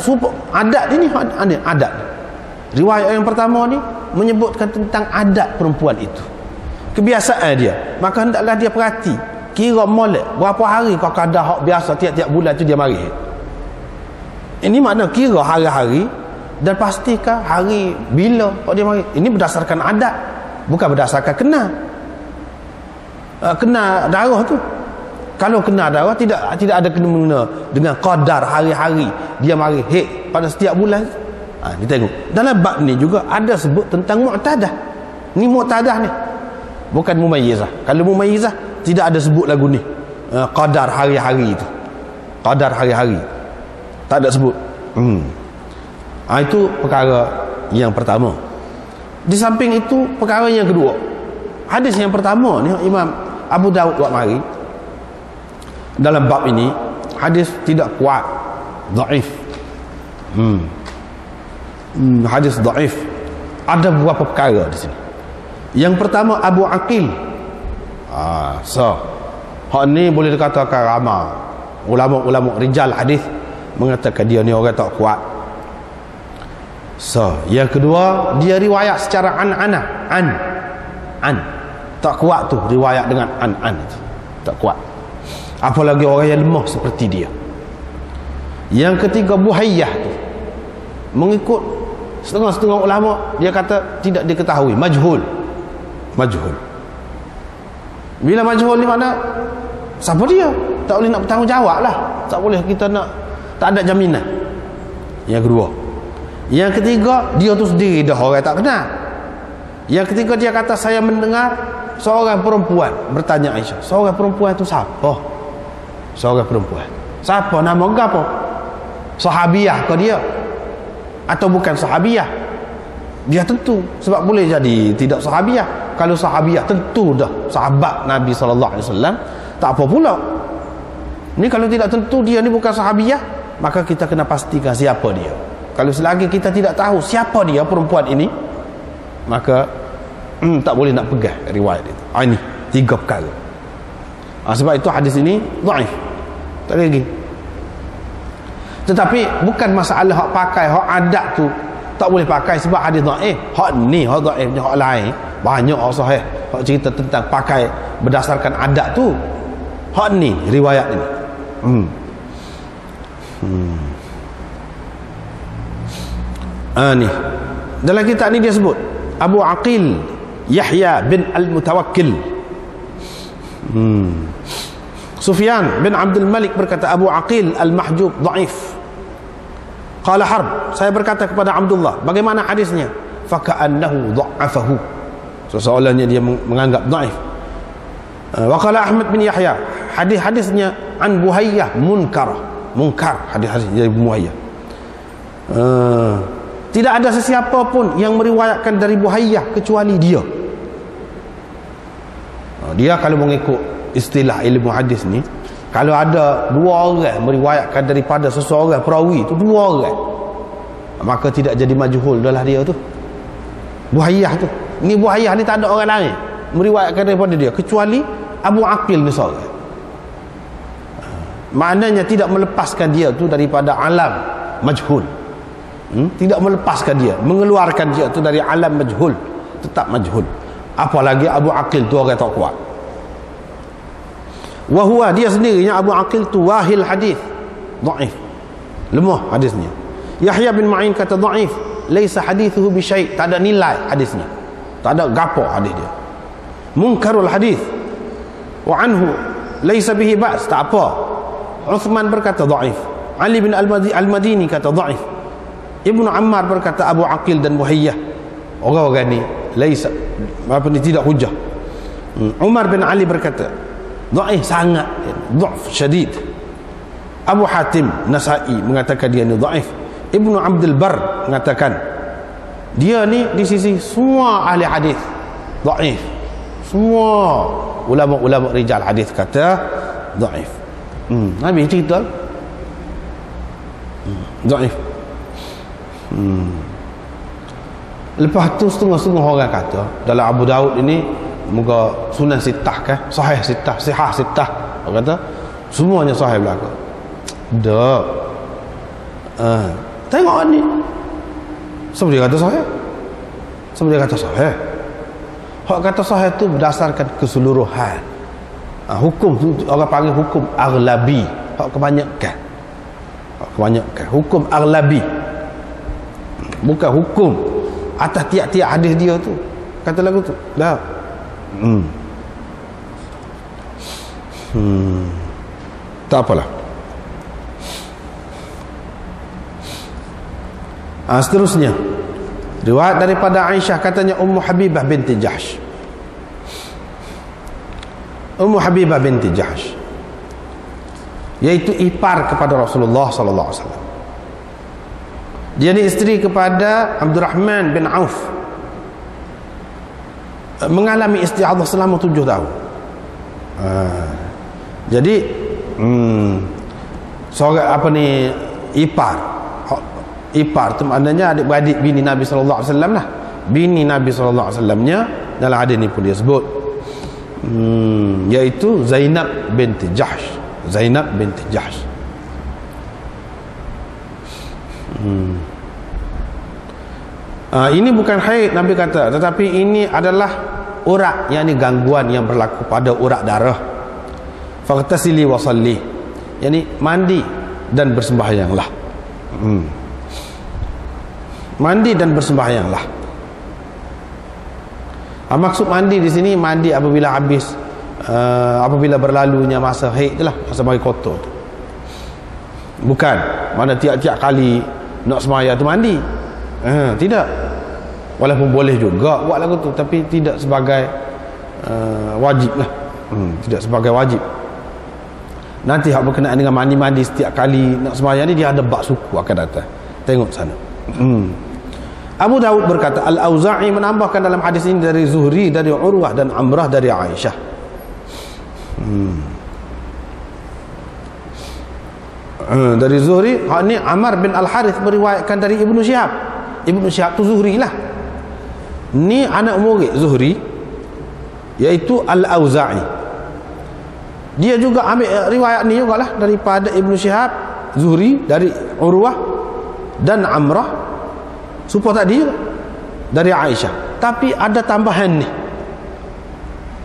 adat ini adat. Riwayat yang pertama ni menyebutkan tentang adat perempuan itu, kebiasaan dia. Maka hendaklah dia perhati, kira molek berapa hari kau kadar hak biasa tiap-tiap bulan tu dia mari. Ini makna kira hari-hari dan pastikan hari bila kau dia mari. Ini berdasarkan adat, bukan berdasarkan kena darah tu. Kalau kena darah tidak ada kena dengan qadar hari-hari dia mari pada setiap bulan. Kita tengok dalam bab ni juga ada sebut tentang mu'tadah. Ni mu'tadah ni bukan mumayyizah. Kalau mumayyizah tidak ada sebut lagu ni qadar hari-hari itu. Qadar hari-hari tak ada sebut. Itu perkara yang pertama. Di samping itu perkara yang kedua, hadis yang pertama ni Imam Abu Daud buat mari dalam bab ini, hadis tidak kuat, dhaif. Hadis dhaif. Ada beberapa perkara di sini. Yang pertama Abu Aqil. Hak ni boleh dikatakan ramai ulama-ulama rijal hadis mengatakan dia ni orang tak kuat. Yang kedua, dia riwayat secara an tak kuat tu, riwayat dengan an itu tak kuat, apalagi orang yang lemah seperti dia. Yang ketiga Buhayyah tu, mengikut setengah-setengah ulama dia kata tidak diketahui, majhul. Bila majhul ni mana siapa dia, tak boleh nak bertanggungjawab lah, tak boleh kita nak, tak ada jaminan. Yang kedua. Yang ketiga, dia tu sendiri dah orang tak kenal. Yang ketiga, dia kata saya mendengar seorang perempuan bertanya Aisyah, seorang perempuan tu siapa? Seorang perempuan siapa, nama apa? Sahabiah ke dia atau bukan sahabiah? Dia tentu, sebab boleh jadi tidak sahabiah. Kalau sahabiah tentu dah sahabat Nabi SAW, tak apa pula. Ni kalau tidak tentu dia ni bukan sahabiah, maka kita kena pastikan siapa dia. Kalau selagi kita tidak tahu siapa dia perempuan ini, maka tak boleh nak pegang riwayat itu. Ini tiga perkara. Sebab itu hadis ini dhaif, tak lagi. Tetapi bukan masalah hak pakai hak adat tu tak boleh pakai sebab hadis dhaif. Hak ni hak dhaif, hak lain banyak hak sahih, hak cerita tentang pakai berdasarkan adat tu. Hak ni riwayat ini. Ni dalam kitab ni dia sebut Abu Aqil Yahya bin Al-Mutawakkil. Sufyan bin Abdul Malik berkata Abu Aqil Al-Mahjub dhaif. Qala Harb, saya berkata kepada Abdullah, bagaimana hadisnya? Faka'annahu dha'afahu. Soalannya dia menganggap dhaif. Wa qala Ahmad bin Yahya, hadis-hadisnya an Buhayyah munkar hadis-hadis dari Buhayyah. Tidak ada sesiapa pun yang meriwayatkan dari Buhayyah kecuali dia. Dia kalau mengikut istilah ilmu hadis ni, kalau ada dua orang meriwayatkan daripada seseorang perawi tu, dua orang, maka tidak jadi majhul adalah dia tu, Buhayyah tu. Ni Buhayyah ni tak ada orang lain meriwayatkan daripada dia kecuali Abu Aqil ni seorang. Maknanya tidak melepaskan dia tu daripada alam majhul. Tidak melepaskan dia, mengeluarkan dia tu dari alam majhul, tetap majhul. Apalagi Abu Aqil tu orang tak kuat. Wa huwa, dia sendirinya Abu Aqil tu wahil hadis, dhaif, lemah hadisnya. Yahya bin Ma'in kata dhaif, laisa hadithuhu bi syai', tak ada nilai hadisnya, tak ada gapo hadis dia. Munkarul hadis, wa anhu laisa bihi ba's, tak apa. Uthman berkata dhaif. Ali bin Al-Madini kata dhaif. Ibnu Ammar berkata Abu Aqil dan Muhayyah, orang-orang ni laisa apa ni, tidak hujah. Umar bin Ali berkata dhaif sangat, dhaf syadid. Abu Hatim Nasa'i mengatakan dia ni dhaif. Ibnu Abdul Bar mengatakan dia ni di sisi semua ahli hadis dhaif. Semua ulama-ulama rijal hadis kata dhaif. Nabi cerita dhaif. Lepas tu setengah-setengah orang kata dalam Abu Daud ini muka sunan sitah kan, sahih sitah, sihah sitah, orang kata semuanya sahih belaka. Dak. Tengok ni. Siapa dia kata sahih? Siapa dia kata sahih? Hak kata sahih tu berdasarkan keseluruhan. Hukum tu orang panggil hukum aghlabi. Hak kebanyakan. Hak kebanyakan. Hukum aghlabi. Bukan hukum atas tiap-tiap hadis dia tu. Kata lagu tu. Dah. Tak apalah. Seterusnya riwayat daripada Aisyah, katanya Ummu Habibah binti Jahsh. Ummu Habibah binti Jahsh iaitu ipar kepada Rasulullah sallallahu alaihi wasallam. Dia ni isteri kepada Abdurrahman bin Auf, mengalami istihadah selama 7 tahun. Jadi seorang apa ni, ipar tu maknanya adik-beradik bini Nabi sallallahu alaihi wasallam lah. Bini Nabi sallallahu alaihi wasallamnya dalam hadis ni pun dia sebut iaitu Zainab binti Jahsh. Zainab binti Jahsh. Ini bukan haid Nabi kata, tetapi ini adalah urat, yakni gangguan yang berlaku pada urat darah. Faghtasili wa salli, yakni mandi dan bersembahyanglah. Mandi dan bersembahyanglah. Maksud mandi di sini mandi apabila habis apabila berlalunya masa haid itulah, masa bagi kotor tu. Bukan mana tiap-tiap kali nak sembahyang tu mandi. Tidak. Walaupun boleh juga buat lagu tu, tapi tidak sebagai wajib lah. Tidak sebagai wajib. Nanti hak berkenaan dengan mandi-mandi setiap kali nak sembahyang ni, dia ada bab suku akan datang. Tengok sana. Abu Daud berkata, Al-Auza'i menambahkan dalam hadis ini dari Zuhri, dari Urwah dan Amrah dari Aisyah. Dari Zuhri, ini Amar bin Al-Harith meriwayatkan dari Ibnu Syihab. Ibnu Syihab tu Zuhri lah. Ni anak murid Zuhri, iaitu Al-Auza'i. Dia juga ambil riwayat ni juga lah daripada Ibnu Syihab, Zuhri, dari Urwah dan Amrah, supaya tadi juga dari Aisyah. Tapi ada tambahan ni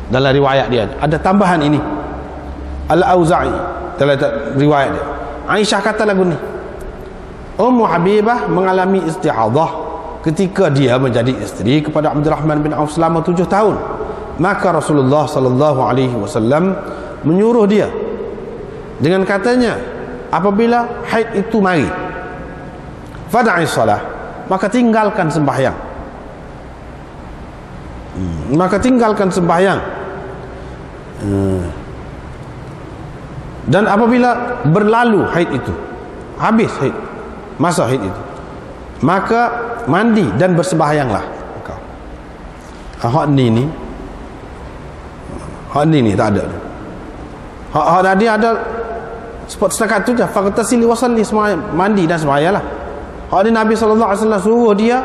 dalam riwayat dia, ada tambahan ini. Al-Auza'i dalam riwayat dia, Aisyah kata lagu ni, Ummu Habibah mengalami istihadah ketika dia menjadi isteri kepada Abdurrahman bin Auf selama 7 tahun. Maka Rasulullah sallallahu alaihi wasallam menyuruh dia dengan katanya, apabila haid itu mari, fada'i salah, maka tinggalkan sembahyang. Maka tinggalkan sembahyang. Dan apabila berlalu haid itu, habis haid, masa haid itu, maka mandi dan bersembahyanglah engkau. Hak ni tak ada. Hak tadi ada setakat tu je, faghtasili wa salli, mandi dan sembahyanglah. Hak ni Nabi sallallahu alaihi wasallam suruh dia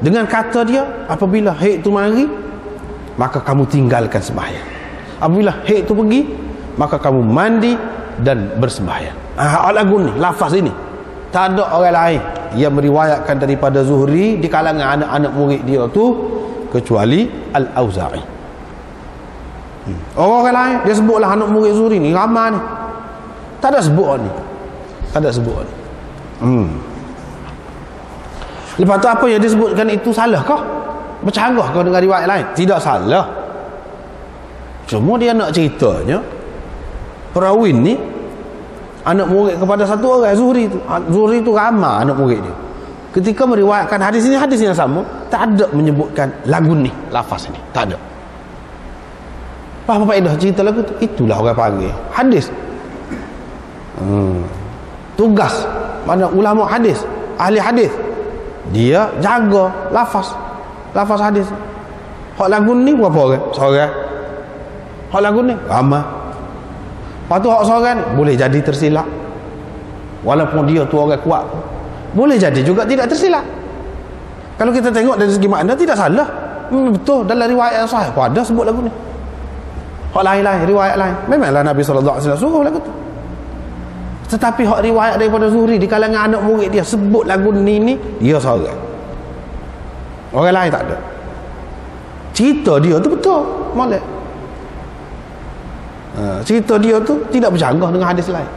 dengan kata dia, apabila haid tu mari, maka kamu tinggalkan sembahyang. Apabila haid tu pergi, maka kamu mandi dan bersembahyang. Lagu ni, lafaz ini, tak ada orang lain yang meriwayatkan daripada Zuhri di kalangan anak-anak murid dia tu kecuali Al-Auza'i. Orang lain dia sebutlah anak murid Zuhri ni ramai ni. Tak ada sebut ni. Tak ada sebut ni. Lepas tu apa yang disebutkan itu salah kah? Bercanggah kau dengan riwayat lain? Tidak salah. Cuma dia nak ceritanya perawi ni anak murid kepada satu orang Zuhri tu. Zuhri tu ramai anak murid dia. Ketika meriwayatkan hadis ini yang sama, tak ada menyebutkan lagu ni, lafaz ni, tak ada. Apa faedah cerita lagu tu? Itulah orang panggil hadis. Tugas mana ulama hadis, ahli hadis, dia jaga lafaz hadis. Hak lagu ni berapa orang? Seorang. Hak lagu ni ramai. Lepas tu hak seorang ni boleh jadi tersilap, walaupun dia tu orang kuat, boleh jadi juga tidak tersilap. Kalau kita tengok dari segi makna tidak salah. Betul dalam riwayat yang sahih ada sebut lagu ni. Hak lain-lain, riwayat lain, memanglah Nabi sallallahu alaihi wasallam suruh lagu tu. Tetapi hak riwayat daripada Zuhri di kalangan anak murid dia sebut lagu ni dia seorang. Orang lain tak ada. Cerita dia tu betul, molek. Cerita dia tu tidak bercanggah dengan hadis lain.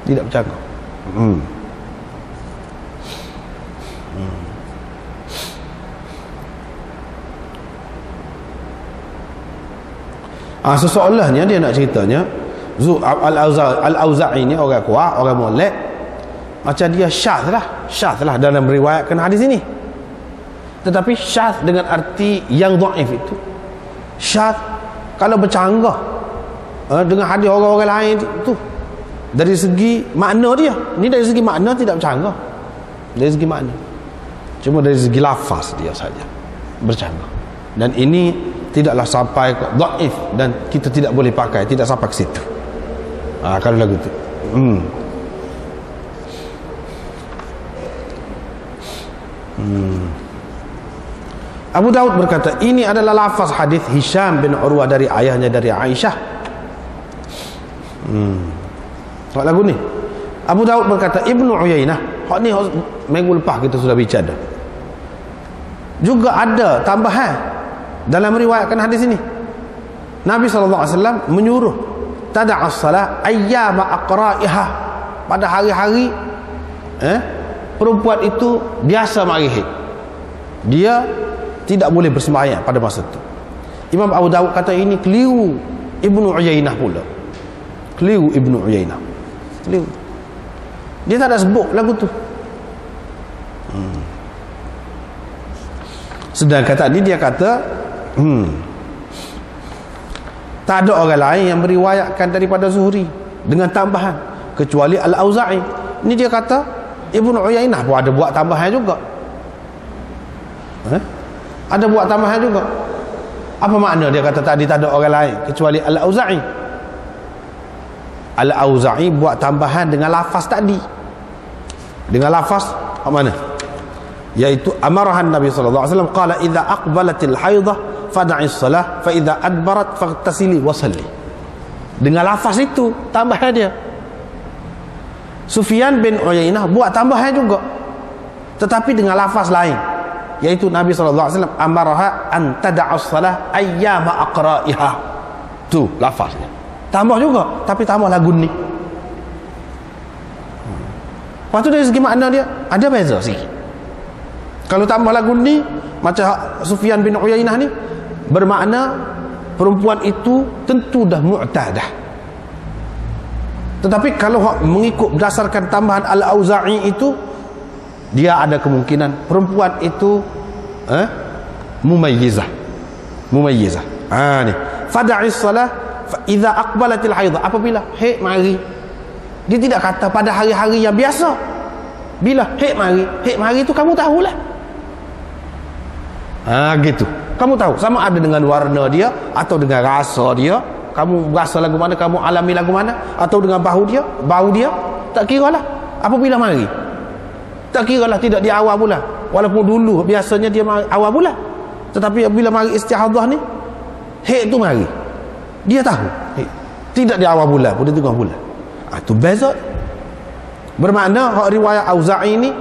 Tidak bercanggah. Seseolahnya dia nak ceritanya Al-Auza'i ni orang kuat, orang molek, macam dia syadz lah dalam meriwayatkan hadis ini. Tetapi syadz dengan arti yang dhaif itu. Syadz kalau bercanggah dengan hadis orang-orang lain itu dari segi makna dia. Ni dari segi makna tidak bercanggah. Dari segi makna. Cuma dari segi lafaz dia saja bercanggah. Dan ini tidaklah sampai ke dhaif dan kita tidak boleh pakai, tidak sampai ke situ. Kalau lagu tu. Abu Daud berkata ini adalah lafaz hadis Hisham bin Urwah dari ayahnya dari Aisyah. Hak lagu ni Abu Daud berkata Ibnu Uyainah. Hak ni minggu lepas kita sudah bicara. Juga ada tambahan dalam meriwayatkan hadis ini. Nabi SAW menyuruh tada'as salah ayyama aqra'iha, pada hari-hari perempuan itu biasa mari haid, dia tidak boleh bersembahyang pada masa itu. Imam Abu Daud kata ini keliru Ibnu Uyainah pula. Keliru Ibnu Uyainah. Keliru. Dia tak ada sebut lagu tu. Sedangkan tadi dia kata tak ada orang lain yang meriwayatkan daripada Zuhri dengan tambahan kecuali Al-Auza'i. Ini dia kata Ibnu Uyainah pun ada buat tambahan juga. Ada buat tambahan juga. Apa makna dia kata tadi tak ada orang lain kecuali Al-Auza'i? Al-Auza'i buat tambahan dengan lafaz tadi. Dengan lafaz apa mana? Yaitu amarahan Nabi sallallahu alaihi wasallam qala idza aqbalatil haidah fada'is salah fa idza adbarat faghtasili wa salli. Dengan lafaz itu tambahan dia. Sufyan bin Uyainah buat tambahan juga, tetapi dengan lafaz lain, yaitu Nabi sallallahu alaihi wasallam amaraha an tada'as salah ayyama aqra'iha. Tu lafaznya. Tambah juga, tapi tambah lagu ni. Lepas tu dari segi makna dia ada beza sikit. Kalau tambah lagu ni macam Sufyan bin Uyainah ni, bermakna perempuan itu tentu dah mu'tadah. Tetapi kalau mengikut berdasarkan tambahan Al-Auza'i itu, dia ada kemungkinan perempuan itu mumayyizah. Mumayyizah. Ni fada'is salah fa idza aqbalatil haidha, apabila haid mari. Dia tidak kata pada hari-hari yang biasa. Bila haid mari itu kamu tahulah. Gitu. Kamu tahu sama ada dengan warna dia atau dengan rasa dia. Kamu rasa lagu mana, kamu alami lagu mana, atau dengan bau dia, tak kira lah. Apabila mari, tak kira lah, tidak di awal bulan. Walaupun dulu biasanya dia awal bulan, tetapi bila mari istihadhah ni, haid tu mari, dia tahu tidak di awal bulan pun, di tengah bulan. Itu beza. Bermakna hak riwayat Auza'i ini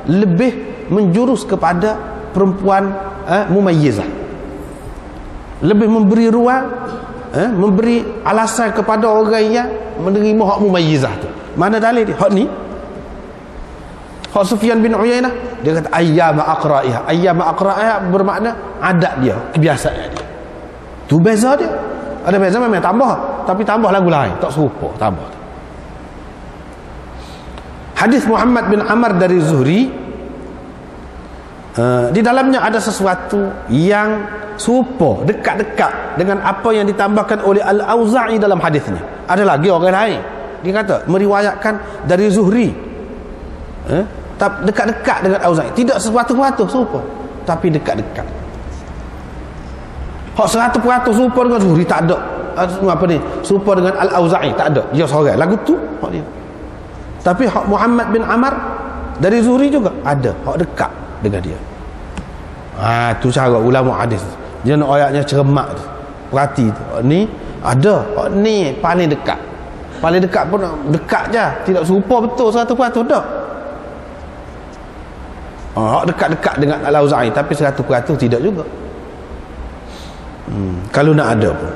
lebih menjurus kepada perempuan mumayyizah. lebih memberi ruang, memberi alasan kepada orang yang menerima hak mumayyizah tu. Mana dalil dia? Hak ni hak Sufyan bin Uyainah, dia kata ayyama aqra'iha. Ayyama aqra'iha bermakna adat dia, kebiasaan dia. Tu beza dia. Ada beza memang tambah, tapi tambah lagu lain, tak serupa, tambah. Hadis Muhammad bin Amr dari Zuhri, di dalamnya ada sesuatu yang serupa, dekat-dekat dengan apa yang ditambahkan oleh Al-Auza'i dalam hadisnya. Ada lagi orang lain, dia kata meriwayatkan dari Zuhri, dekat-dekat dengan Auza'i, tidak sesuatu-suatu serupa, tapi dekat-dekat. Hak 100% serupa dengan Zuhri tak ada. Apa ni? Serupa dengan Al-Auza'i tak ada. Dia seorang lagu tu hak dia. Tapi hak Muhammad bin Amr dari Zuhri juga ada, hak dekat dengan dia. Tu cara ulama hadis. Dia nak ayatnya cermat tu. Perhati tu. Ni ada, hak ni paling dekat. Paling dekat pun dekat je, tidak serupa betul 100% dah. Hak dekat-dekat dengan Al-Auza'i tapi 100% tidak juga. Kalau nak ada pun.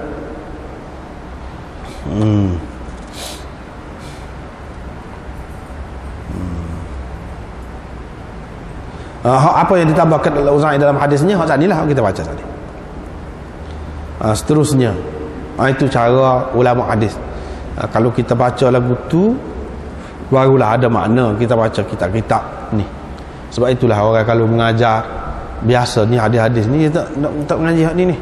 Apa yang ditambahkan Al-Auza'i dalam hadisnya, hak tadi lah kita baca tadi. Seterusnya, itu cara ulama hadis. Kalau kita baca lagu tu, barulah ada makna kita baca kitab-kitab ni. Sebab itulah orang kalau mengajar biasa ni hadis-hadis ni tak mengaji hak ni.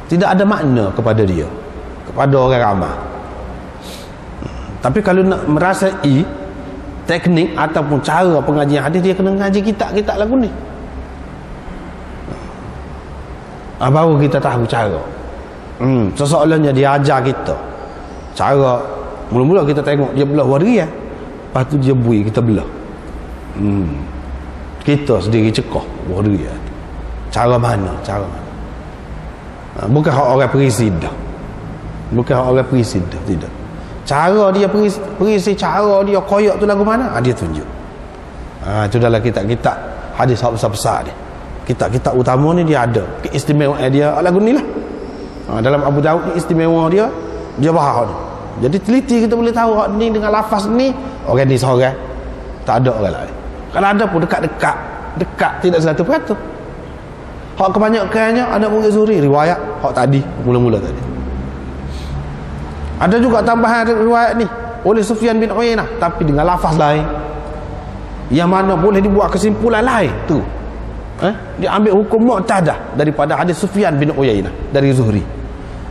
Tidak ada makna kepada dia, kepada orang ramai. Tapi kalau nak merasai teknik ataupun cara pengajian hadis, dia kena mengaji kitab-kitab lagu ni. Baru kita tahu cara. Sesoalnya dia ajar kita cara. Mula-mula kita tengok dia belah waria, lepas tu dia bui kita belah. Kita sendiri cekah waria. Cara mana? Bukan hak orang perisi dah. Bukan hak orang perisi dah, tidak. Cara dia perisi, cara dia koyak tu lagu mana? Dia tunjuk. Itu dalam kitab-kitab hadis besar-besar dia. Kitab-kitab utama ni dia ada keistimewaan dia lagu ni lah. Dalam Abu Daud ni istimewa dia bahas ni. Jadi teliti kita boleh tahu hak ni dengan lafaz ni orang ni seorang, tak ada orang lain. Kalau ada pun dekat tidak 100%. Hak kebanyakannya ada murid Zuhri riwayat hak tadi mula-mula tadi. Ada juga tambahan riwayat ni oleh Sufyan bin Uyainah tapi dengan lafaz lain, yang mana boleh dibuat kesimpulan lain tu. Dia ambil hukum mu'tadah daripada hadis Sufyan bin Uyainah dari Zuhri,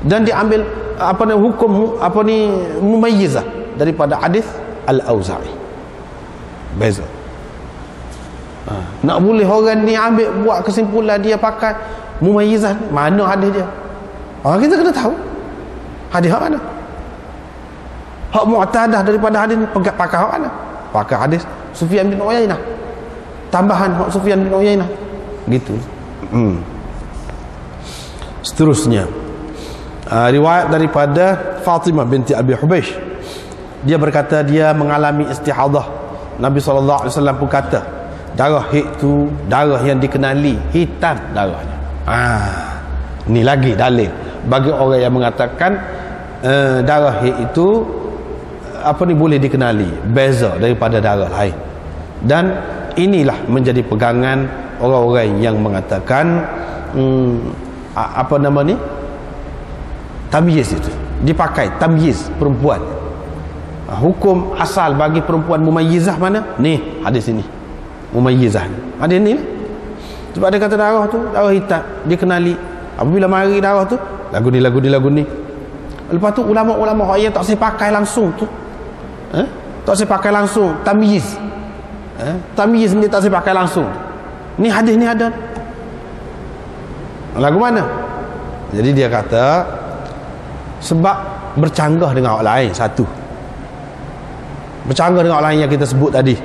dan dia ambil hukum mumayyizah daripada hadis Al-Auza'i. Beza. Nak boleh orang ni ambil buat kesimpulan dia pakai mumayyizah, mana hadis dia? Kita kena tahu hadis hak mana. Hak mu'tadah daripada hadis ni pakai hak mana? Pakai hadis Sufyan bin Uyainah, tambahan hak Sufyan bin Uyainah gitu. Seterusnya, riwayat daripada Fatimah binti Abi Hubeish, dia berkata dia mengalami istihadah. Nabi SAW pun kata darah haid tu darah yang dikenali, hitam darahnya. Ni lagi dalil bagi orang yang mengatakan darah haid itu boleh dikenali, beza daripada darah lain. Dan inilah menjadi pegangan orang-orang yang mengatakan tamyiz itu dipakai, tamyiz perempuan. Hukum asal bagi perempuan mumayyizah mana? Ni hadis ini mumayyizah. Hadis ni sebab dia kata darah tu darah hitam dikenali. Apabila mari darah tu lagu ni. Lepas tu ulama-ulama yang tak saya pakai langsung tu, tak saya pakai langsung tamyiz. Tamyiz ni tak saya pakai langsung. Ni hadis ni ada lagu mana? Jadi dia kata sebab bercanggah dengan orang lain. Satu, bercanggah dengan orang lain yang kita sebut tadi.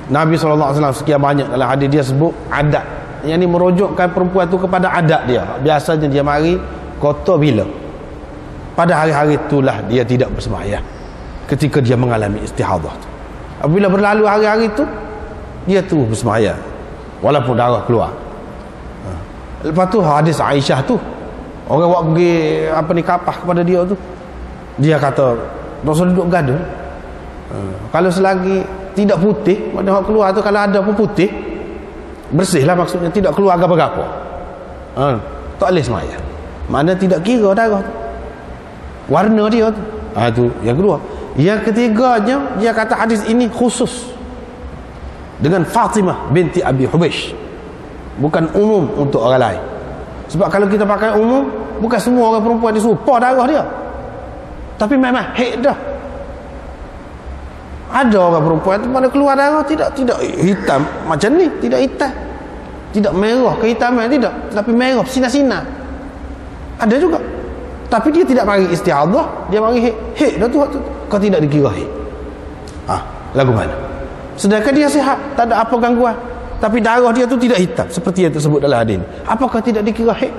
Nabi SAW sekian banyak dalam hadis dia sebut adat, yang ni merujukkan perempuan tu kepada adat dia. Biasanya dia mari kota bila pada hari-hari itulah dia tidak bersembahyang ketika dia mengalami istihadah tu. Apabila berlalu hari-hari tu dia tu bersembahyang walaupun darah keluar. Lepas tu hadis Aisyah tu, orang buat pergi apa ni kapah kepada dia tu, dia kata Rasul duduk gaduh. Kalau selagi tidak putih, maknanya keluar tu kalau ada pun putih, bersih lah maksudnya, tidak keluar apa-apa. Tak boleh sembahyang. Mana tidak kira darah tu, warna dia tu. Tu yang kedua. Yang ketiganya, dia kata hadis ini khusus dengan Fatimah binti Abi Hubaysh, bukan umum untuk orang lain. Sebab kalau kita pakai umum, bukan semua orang perempuan disumpah darah dia, tapi memang haid dah. Ada orang perempuan tu mana keluar darah tidak hitam macam ni, tidak hitam, tidak merah kehitaman, tidak, tapi merah sinar-sinar. Ada juga, tapi dia tidak panggil istihadah, dia panggil haid dah tu. Kau tidak dikira haid. Lagu mana? Sedangkan dia sihat, tak ada apa gangguan, tapi darah dia tu tidak hitam seperti yang tersebut dalam hadis. Apakah tidak dikira haid?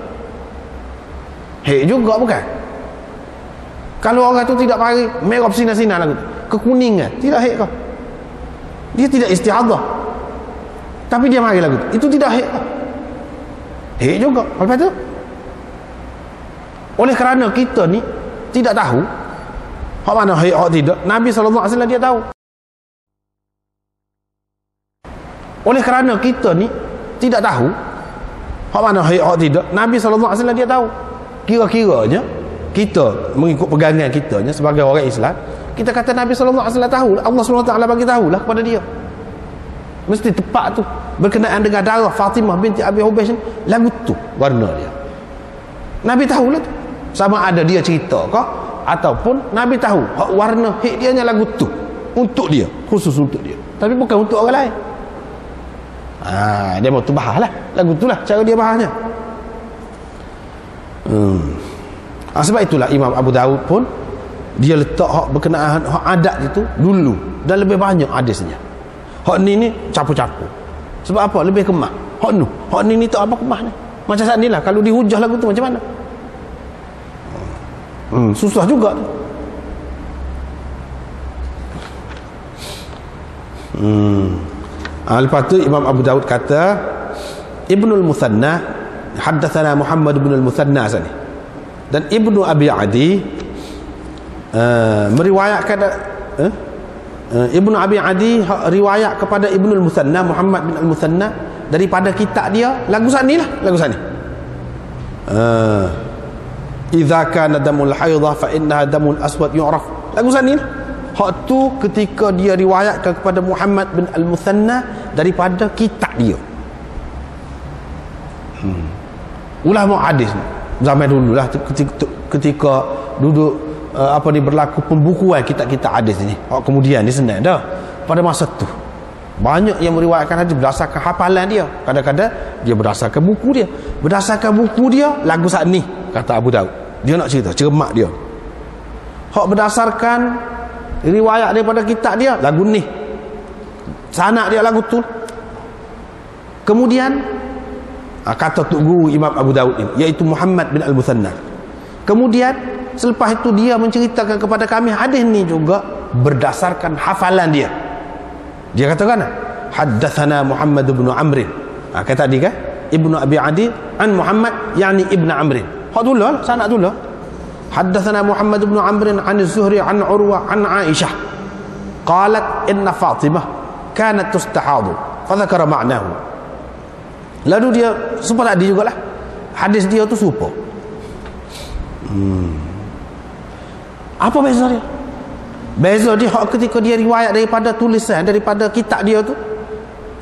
Haid juga bukan? Kalau orang tu tidak panggil merah sinar-sinar lagu tu, kekuningan, tidak haid kau. Dia tidak istihadah, tapi dia panggil lagu tu, itu tidak haid kau. Haid juga. Lepas tu, oleh kerana kita ni tidak tahu hak mana haid hak tidak, Nabi SAW dia tahu. Oleh kerana kita ni tidak tahu hak mana haid hak tidak, Nabi SAW dia tahu. Kira-kiranya kita mengikut pegangan kitanya sebagai orang Islam, kita kata Nabi SAW tahu, Allah SWT bagi tahulah kepada dia. Mesti tepat tu berkenaan dengan darah Fatimah binti Abi Hubaysh, lagu tu warna dia. Nabi tahulah tu. Sama ada dia cerita kah ataupun Nabi tahu hak warna haid dia nya lagu tu untuk dia, khusus untuk dia, tapi bukan untuk orang lain. Dia mau tu bahaslah lagu tu lah cara dia bahasnya. Sebab itulah Imam Abu Daud pun dia letak hak berkenaan hak adat itu dulu, dan lebih banyak hadisnya. Hak ni capu-capu. Sebab apa? Lebih kemah. Hak ni tak apa kemah ni. Macam saat ni lah, kalau dihujah lagu tu macam mana? Susah juga tu. Lepas tu Imam Abu Daud kata Ibnul Muthanna haddatsana Muhammad ibn al-Muthanna sini, dan Ibnu Abi Adi meriwayatkan Ibnu Abi Adi riwayat kepada Ibnul Muthanna, Muhammad bin al-Muthanna, daripada kitab dia lagu sani lah, lagu sani. Idza kana damul haidha fa innaha damul aswad yu'raf, lagu sani lah. Hak tu ketika dia riwayatkan kepada Muhammad bin al-Muthanna daripada kitab dia. Ulama hadis zaman dulu lah ketika duduk berlaku pembukuan kitab-kitab hadis ni. Kemudian ni senang dah. Pada masa tu banyak yang meriwayatkan hadis berdasarkan hafalan dia. Kadang-kadang dia berdasarkan buku dia. Berdasarkan buku dia lagu saat ni, kata Abu Daud. Dia nak cerita cermat dia. Hak berdasarkan riwayat daripada kitab dia lagu ni, sanad dia lagu tu. Kemudian kata tok guru Imam Abu Daud ini, iaitu Muhammad bin al-Muthanna. Kemudian selepas itu dia menceritakan kepada kami hadis ni juga berdasarkan hafalan dia. Dia katakan haddatsana Muhammad bin Amr. Kata tadi kan Ibnu Abi Adi an Muhammad, yakni Ibnu Amr. Hak dulu sanad dulu. Haddatsana Muhammad bin Amr an Az-Zuhri an Urwa an Aisyah qalat inna Fatimah kanat tustahadu fa dzakara ma'nahu. Lalu dia supaya tadi jugalah hadis dia tu serupa. Apa beza dia? Beza dia ketika dia riwayat daripada tulisan, daripada kitab dia tu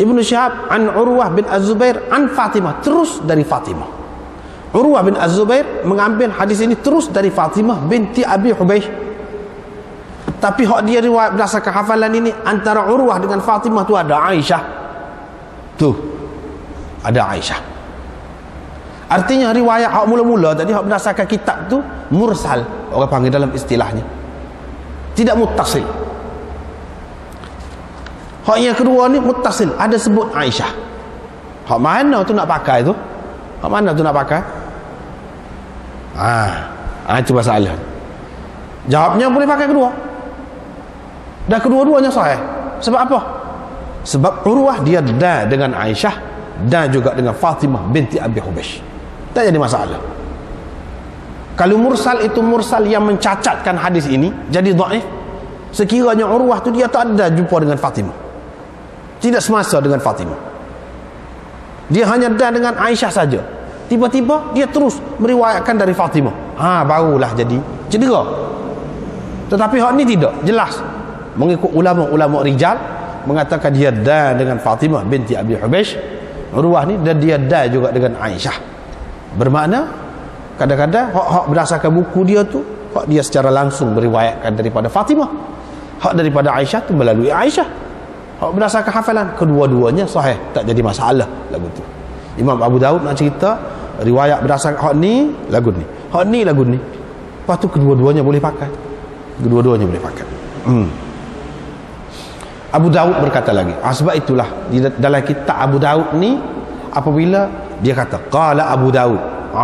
Ibnu Syihab an Urwah bin Az-Zubair an Fatimah, terus dari Fatimah. Urwah bin Az-Zubair mengambil hadis ini terus dari Fatimah binti Abi Hubaysh. Tapi hak dia riwayat berdasarkan hafalan ini antara Urwah dengan Fatimah tu ada Aisyah. Tu ada Aisyah. Artinya riwayat hak mula-mula tadi hak berdasarkan kitab tu mursal, orang panggil dalam istilahnya, tidak muttasil. Hak yang kedua ni muttasil, ada sebut Aisyah. Hak mana tu nak pakai tu? Hak mana tu nak pakai? Itu masalah. Jawabnya boleh pakai kedua. Dan kedua-duanya sahih. Sebab apa? Sebab Urwah dia dan dengan Aisyah dan juga dengan Fatimah binti Abi Hubaysh. tak jadi masalah. Kalau mursal itu mursal yang mencacatkan hadis ini, jadi dhaif. Sekiranya Urwah tu dia tak ada jumpa dengan Fatimah, tidak semasa dengan Fatimah, dia hanya ada dengan Aisyah saja, tiba-tiba dia terus meriwayatkan dari Fatimah, barulah jadi cedera. Tetapi hak ni tidak jelas, mengikut ulama-ulama rijal mengatakan dia ada dengan Fatimah binti Abi Hubaysh, Urwah ni, dan dia ada juga dengan Aisyah. Bermakna kadang-kadang hak berdasarkan buku dia tu, hak dia secara langsung meriwayatkan daripada Fatimah, hak daripada Aisyah tu melalui Aisyah. Hak berdasarkan hafalan, kedua-duanya sahih, tak jadi masalah lagu tu. Imam Abu Daud nak cerita riwayat berdasarkan hak ni lagu ni, hak ni lagu ni, lepas tu kedua-duanya boleh pakai, kedua-duanya boleh pakai. Abu Daud berkata lagi, sebab itulah di dalam kitab Abu Daud ni, apabila dia kata qala Abu Daud,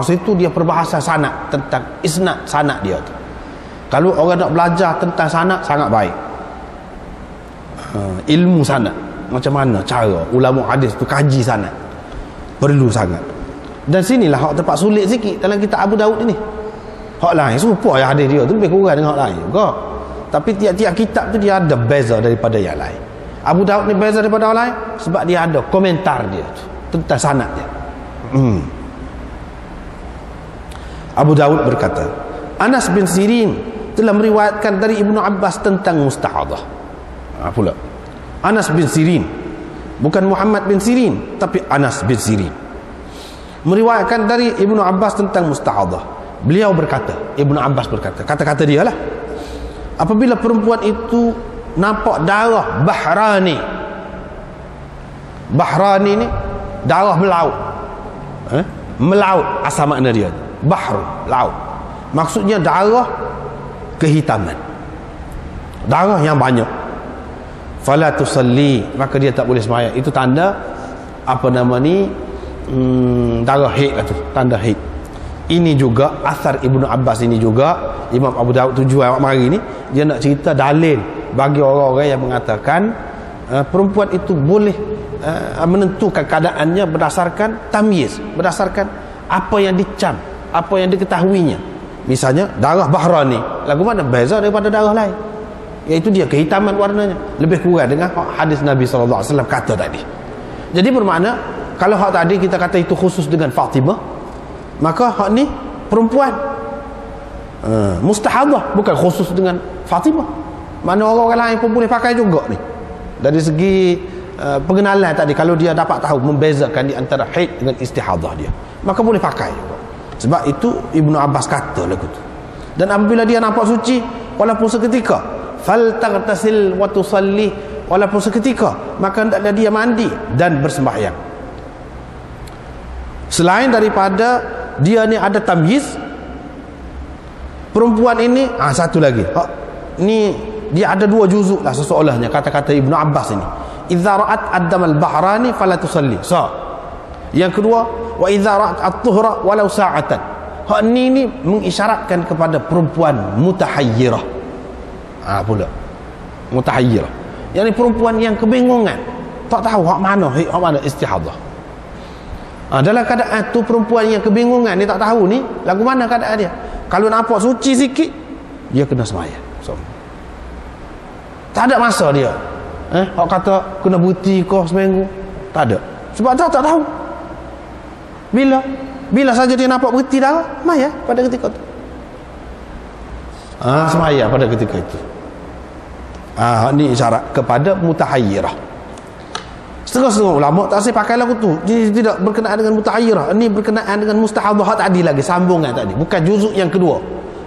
itu dia perbahasa sanad, tentang isnad sanad dia tu. Kalau orang nak belajar tentang sanad, sangat baik. Ilmu sanad, macam mana cara ulama hadis tu kaji sanad, perlu sangat. Dan sinilah hak tempat sulit sikit dalam kitab Abu Daud ini. Hak lain serupa ya hadis dia tu, lebih kurang dengan hak lain juga. Tapi tiap-tiap kitab tu dia ada beza daripada yang lain. Abu Daud ni beza daripada orang lain sebab dia ada komentar dia tu tentang sanad dia. Abu Daud berkata, Anas bin Sirin telah meriwayatkan dari Ibnu Abbas tentang musta'adhah. Pula Anas bin Sirin, bukan Muhammad bin Sirin, tapi Anas bin Sirin meriwayatkan dari Ibnu Abbas tentang musta'adhah. Beliau berkata, Ibnu Abbas berkata, kata-kata dia lah, apabila perempuan itu nampak darah bahrani. Bahrani ni darah melaut, melaut asal makna dia. Bahru, laut, maksudnya darah kehitaman, darah yang banyak. Fala tusalli, maka dia tak boleh sembahyang. Itu tanda apa nama ni, darah haid lah tu, tanda haid. Ini juga asar Ibnu Abbas ini juga Imam Abu Daud tujuan mari ni dia nak cerita dalil bagi orang-orang yang mengatakan perempuan itu boleh menentukan keadaannya berdasarkan tamyiz, berdasarkan apa yang dicam, apa yang diketahuinya. Misalnya darah bahrani, lagu mana beza daripada darah lain, iaitu dia kehitaman warnanya, lebih kurang dengan hadis Nabi SAW kata tadi. Jadi bermakna kalau hak tadi kita kata itu khusus dengan Fatimah, maka hak ni perempuan mustahadah, bukan khusus dengan Fatimah. Mana orang-orang lain pun boleh pakai juga ni. Dari segi pengenalan tadi, kalau dia dapat tahu membezakan di antara haid dengan istihadah dia, maka boleh pakai juga. Sebab itu Ibnu Abbas kata lagu tu. Dan apabila dia nampak suci, walaupun seketika, faltaghtasil wa tusalli, walaupun seketika, maka hendaklah dia mandi dan bersembahyang. Selain daripada dia ni ada tamyiz, perempuan ini satu lagi, ni dia ada dua juzuk lah seseolahnya, kata-kata Ibnu Abbas ini. Idza ra'at ad-dam al-bahrani fala tusalli. Yang kedua, wa idza ra'at at-tuhra walau sa'atan. Hak ni mengisyaratkan kepada perempuan mutahayyirah. Pula mutahayyirah, yakni perempuan yang kebingungan, tak tahu hak mana haid, hak mana istihadah. Dalam keadaan tu perempuan yang kebingungan, dia tak tahu ni lagu mana keadaan dia. Kalau nampak suci sikit, dia kena sembahyang. Tak ada masa dia hak kata kena berhenti kau seminggu, tak ada. Sebab tak tahu bila saja dia nampak berhenti darah, sembahyang pada ketika tu. Sembahyang pada ketika itu. Ini isyarat kepada mutahayyirah. Setengah-setengah ulama tak saya pakai lagu tu, jadi tidak berkenaan dengan mutahayyirah. Ini berkenaan dengan mustahadhah tadi lagi, sambungan tadi, bukan juzuk yang kedua,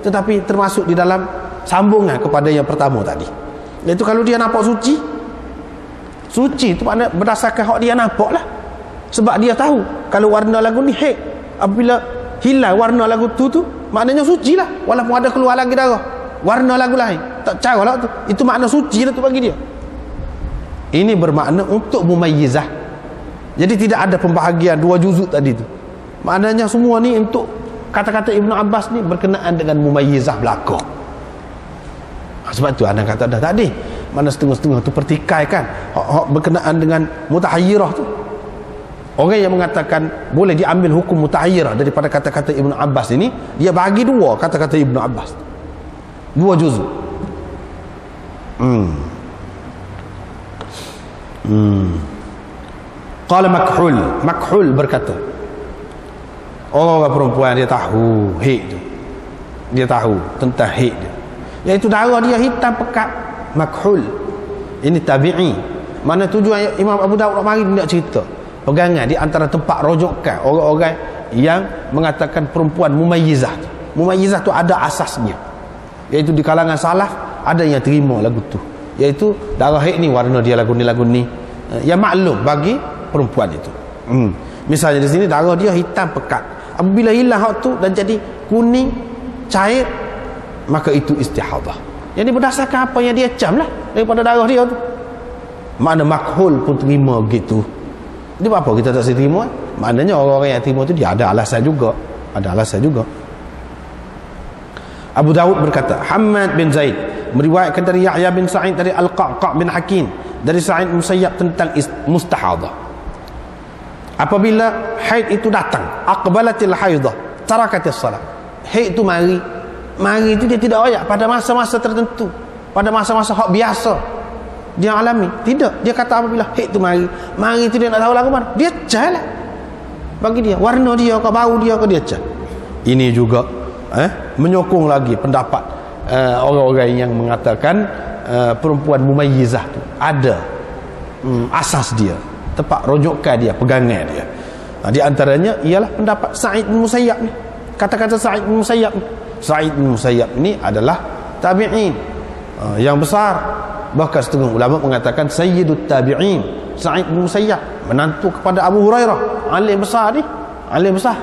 tetapi termasuk di dalam sambungan kepada yang pertama tadi. Iaitu kalau dia nampak suci itu makna berdasarkan hak dia nampak lah. Sebab dia tahu kalau warna lagu ni haid, apabila hilang warna lagu tu maknanya suci lah, walaupun ada keluar lagi darah warna lagu lain, tak cara lah tu, itu makna suci lah tu bagi dia. Ini bermakna untuk mumayyizah. Jadi tidak ada pembahagian dua juzuk tadi tu. Maknanya semua ni untuk kata-kata Ibnu Abbas ni berkenaan dengan mumayyizah belaka. Sebab tu anda kata dah tadi, mana setengah-setengah tu pertikaikan hak berkenaan dengan mutahayyirah tu. Orang yang mengatakan boleh diambil hukum mutahayyirah daripada kata-kata Ibnu Abbas ini, dia bagi dua kata-kata Ibnu Abbas, dua juzuk. Qala Makhul berkata, orang perempuan dia tahu haid tu, dia tahu tentang haid dia, iaitu darah dia hitam pekat. Makhul ini tabi'i. Mana tujuan Imam Abu Daud nak mari nak cerita pegangan di antara tempat rujukan orang-orang yang mengatakan perempuan mumayyizah. Mumayyizah tu ada asasnya, iaitu di kalangan salaf ada yang terima lagu tu, iaitu darah haid ni warna dia lagu ni yang maklum bagi perempuan itu. Misalnya di sini darah dia hitam pekat, apabila hilang hak tu dan jadi kuning cair, maka itu istihadah. Yang ini berdasarkan apa yang dia cam lah daripada darah dia tu. Makna Makhul pun terima gitu. Dia apa kita tak terima? Maknanya orang-orang yang terima tu dia ada alasan juga. Ada alasan juga. Abu Daud berkata, Hammad bin Zaid meriwayatkan dari Yahya bin Sa'id dari Al-Qa'qa' bin Hakim dari Sa'id Musayyab tentang mustahadah. Apabila haid itu datang, aqbalatil haidah tarakatis salat. Haid itu mari itu dia tidak royak pada masa-masa tertentu, pada masa-masa hak biasa dia alami. Tidak, dia kata apabila haid itu mari itu dia nak tahu lagu mana, dia jalan bagi dia warna dia ke bau dia ke dia cah. Ini juga menyokong lagi pendapat orang-orang yang mengatakan perempuan mumayyizah tu ada asas dia, tempat rujukan dia, pegangan dia. Di antaranya ialah pendapat Sa'id bin Musayyab ni. Kata-kata Sa'id bin Musayyab ni, Sa'id bin Musayyab ni adalah tabi'in yang besar. Bahkan setengah ulama mengatakan sayyidut tabi'in. Sa'id bin Musayyab menantu kepada Abu Hurairah, alim besar ni, alim besar.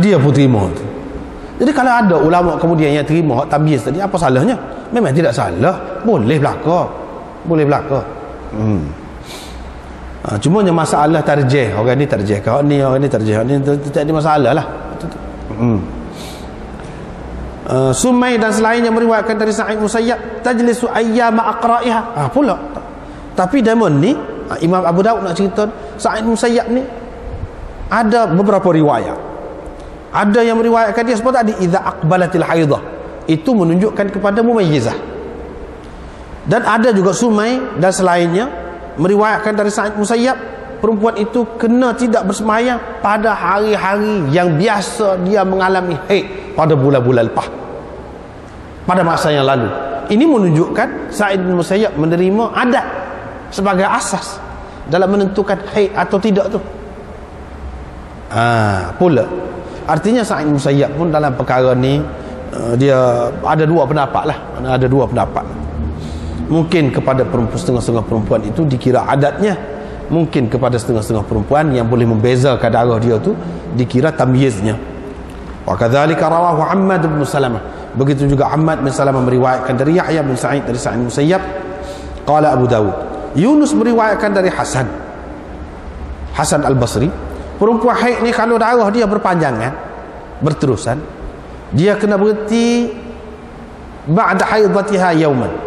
Dia pun terima tu. Jadi kalau ada ulama kemudian yang terima hak tamyiz tadi, apa salahnya? Memang tidak salah, boleh belaka, boleh belaka. Cuma yang masalah tarjih, orang ni tarjih kau ni, orang ni tarjih ni, tak ada masalah lah. Sumai dan selainnya meriwayatkan dari Sa'id Musayyab tajlisu ayyama aqra'iha. Pula tapi dalam ni Imam Abu Daud nak cerita Sa'id Musayyab ni ada beberapa riwayat. Ada yang meriwayatkan dia sebab tadi idza aqbalatil haidah, itu menunjukkan kepada mumayyizah. Dan ada juga Sumai dan selainnya meriwayatkan dari Sa'id Musayyab perempuan itu kena tidak bersemayam pada hari-hari yang biasa dia mengalami haid pada bulan-bulan lepas, pada masa yang lalu. Ini menunjukkan Sa'id bin Musayyab menerima adat sebagai asas dalam menentukan haid atau tidak tu. Pula artinya Sa'id bin Musayyab pun dalam perkara ni dia ada dua pendapat lah. Ada dua pendapat. Mungkin kepada setengah-setengah perempuan itu dikira adatnya, mungkin kepada setengah-setengah perempuan yang boleh membezakan darah dia tu dikira tamyiznya. Wa kadzalika rawahu Hammad bin Salamah. Begitu juga Hammad bin Salamah meriwayatkan dari Yahya bin Sa'id dari Sa'id bin Musayyab. Qala Abu Dawud, Yunus meriwayatkan dari Hasan Al-Basri, perempuan haid ni kalau darah dia berpanjangan, berterusan, dia kena berhenti ba'da haidatiha yauman.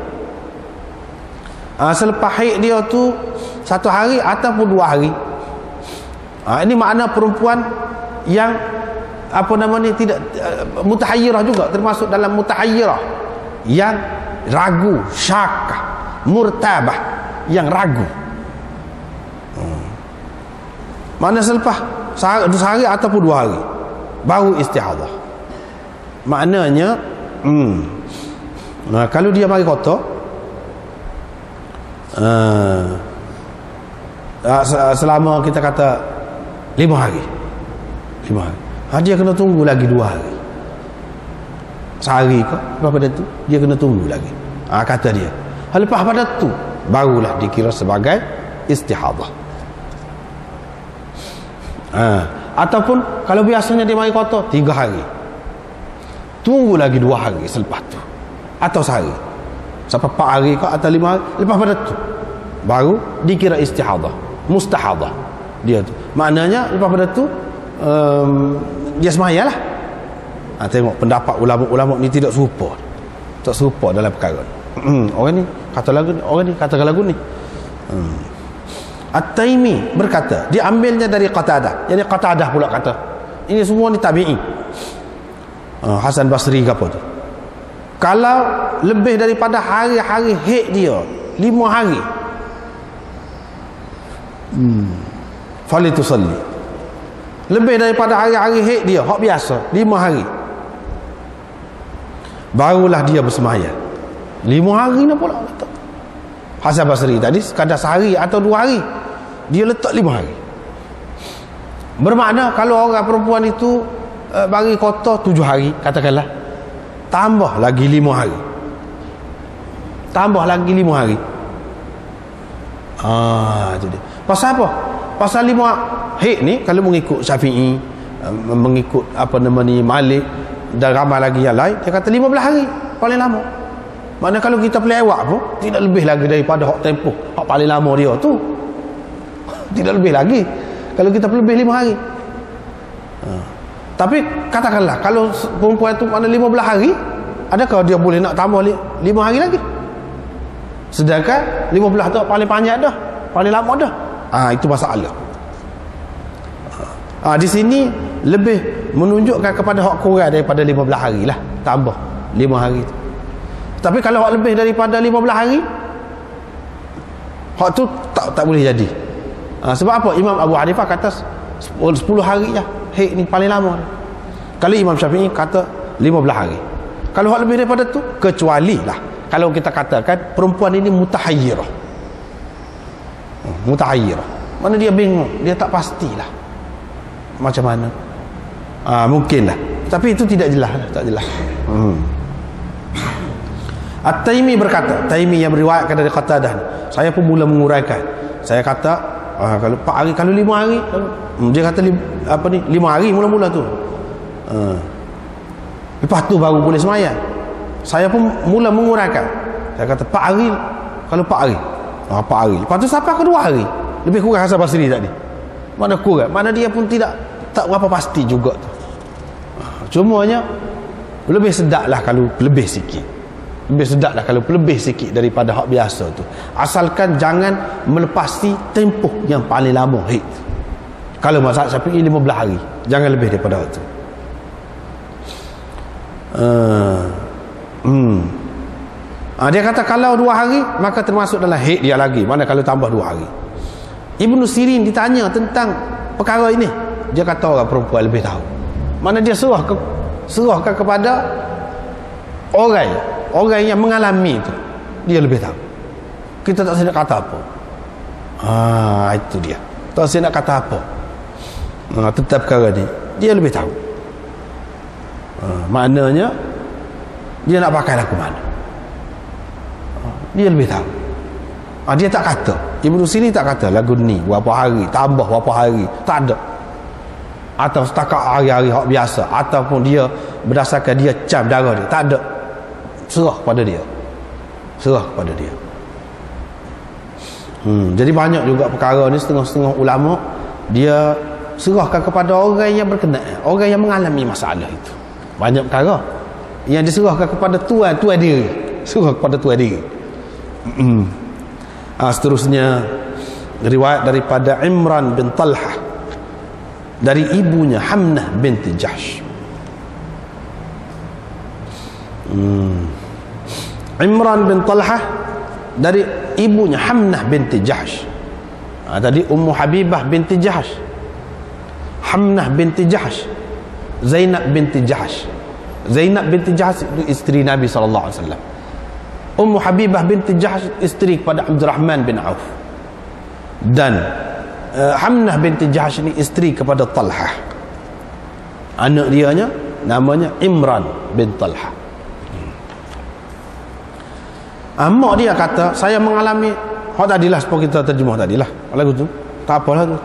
Selepas haid dia tu satu hari ataupun dua hari. Ini makna perempuan yang tidak mutahayyirah juga, termasuk dalam mutahayyirah yang ragu, syakah, murtabah, yang ragu. Mana selepas sehari ataupun dua hari baru istihadah. Maknanya kalau dia mari kotor selama kita kata 5 hari, dia kena tunggu lagi 2 hari, sehari ke lepas pada tu dia kena tunggu lagi, kata dia. Lepas pada tu barulah dikira sebagai istihadah. Ataupun kalau biasanya dia mari kotor 3 hari, tunggu lagi 2 hari selepas tu, atau sehari sampai 4 hari ke atau 5 hari, lepas pada tu baru dikira istihadah, mustahadah dia tu. Maknanya lepas pada tu dia semaya lah. Tengok pendapat ulama-ulama ni tidak serupa dalam perkara ni. Orang ni kata lagu ni, orang ni kata lagu ni. At-Taimi berkata, dia ambilnya dari Qatadah. Jadi Qatadah pula kata. Ini semua ni tabi'i. Hasan Basri ke apa tu. Kalau lebih daripada hari-hari haid dia 5 hari, fali tusalli. Lebih daripada hari-hari haid dia hak biasa 5 hari, barulah dia bersemayam. 5 hari ni pula letak. Hasan Basri tadi sekadar sehari atau 2 hari, dia letak 5 hari. Bermakna kalau orang perempuan itu bagi kotor 7 hari katakanlah, tambah lagi 5 hari, tambah lagi 5 hari. Itu dia. Pasal apa? Pasal 5 haid ni kalau mengikut Syafi'i, mengikut apa nama ni Malik dan ramai lagi yang lain, dia kata 15 hari paling lama. Maknanya kalau kita pelewak pun tidak lebih lagi daripada hak tempoh hak paling lama dia tu. Tidak lebih lagi kalau kita lebih 5 hari. Tapi katakanlah kalau perempuan itu mana 15 hari, adakah dia boleh nak tambah 5 hari lagi? Sedangkan 15 tu paling panjang dah, paling lama dah. Itu masalah. Di sini lebih menunjukkan kepada hak kurang daripada 15 hari lah, tambah 5 hari tu. Tapi kalau hak lebih daripada 15 hari, hak tu tak boleh jadi. Sebab apa? Imam Abu Hanifah kata 10 hari je haid ni paling lama. Kalau Imam Syafi'i kata 15 hari. Kalau hak lebih daripada tu, kecuali lah kalau kita katakan perempuan ini mutahayyirah. Mutahayyirah, mana dia bingung, dia tak pastilah macam mana. Mungkinlah, tapi itu tidak jelas, tak jelas. At-Taimi berkata, Taimi yang beriwayatkan dari Qatadah, saya pun mula menguraikan. Saya kata kalau 4 hari, kalau 5 hari, dia kata 5 hari mula-mula tu. Lepas tu baru boleh semayang. Saya pun mula menguraikan. Saya kata 4 hari, kalau 4 hari. 4 hari. Lepas tu sampai ke 2 hari. Lebih kurang Hasan Basri tadi. Mana kurang? Mana dia pun tak berapa pasti juga tu. Cumanya lebih sedaplah kalau lebih sikit. Lebih sedaplah kalau lebih sikit daripada hak biasa tu. Asalkan jangan melepasi tempoh yang paling lama haid. Kalau mazhab Syafi'i 15 hari, jangan lebih daripada itu. Dia kata kalau 2 hari maka termasuk dalam haid dia lagi. Mana kalau tambah 2 hari. Ibnu Sirin ditanya tentang perkara ini, dia kata orang perempuan lebih tahu. Mana dia serahkan kepada orang yang mengalami itu, dia lebih tahu. Kita tak sedap kata apa. Itu dia, tak sedap kata apa. Tetap perkara ni dia lebih tahu. Maknanya dia nak pakai laku mana, dia lebih tahu. Dia tak kata, Ibnu Sini tak kata lagu ni berapa hari, tambah berapa hari, tak ada. Atau setakat hari-hari hak biasa, ataupun dia berdasarkan dia cam darah dia, tak ada. Serah pada dia, serah pada dia. Jadi banyak juga perkara ni, setengah-setengah ulama dia serahkan kepada orang yang berkenaan, orang yang mengalami masalah itu. Banyak perkara yang diserahkan kepada tuan diri, serah kepada tuan diri. Seterusnya riwayat daripada Imran bin Talhah dari ibunya Hamnah binti Jahsh. Imran bin Talhah dari ibunya Hamnah binti Jahsh. Tadi Ummu Habibah binti Jahsh, Hamnah binti Jahsh, Zainab binti Jahsh. Zainab binti Jahsh itu isteri Nabi SAW. Ummu Habibah binti Jahsh isteri kepada Abdurrahman bin Auf. Dan Hamnah binti Jahsh ini isteri kepada Talhah. Anak dianya namanya Imran bin Talhah. Mak dia kata, saya mengalami tadilah seperti kita terjemah tadilah lagu tu, tak apalah tu.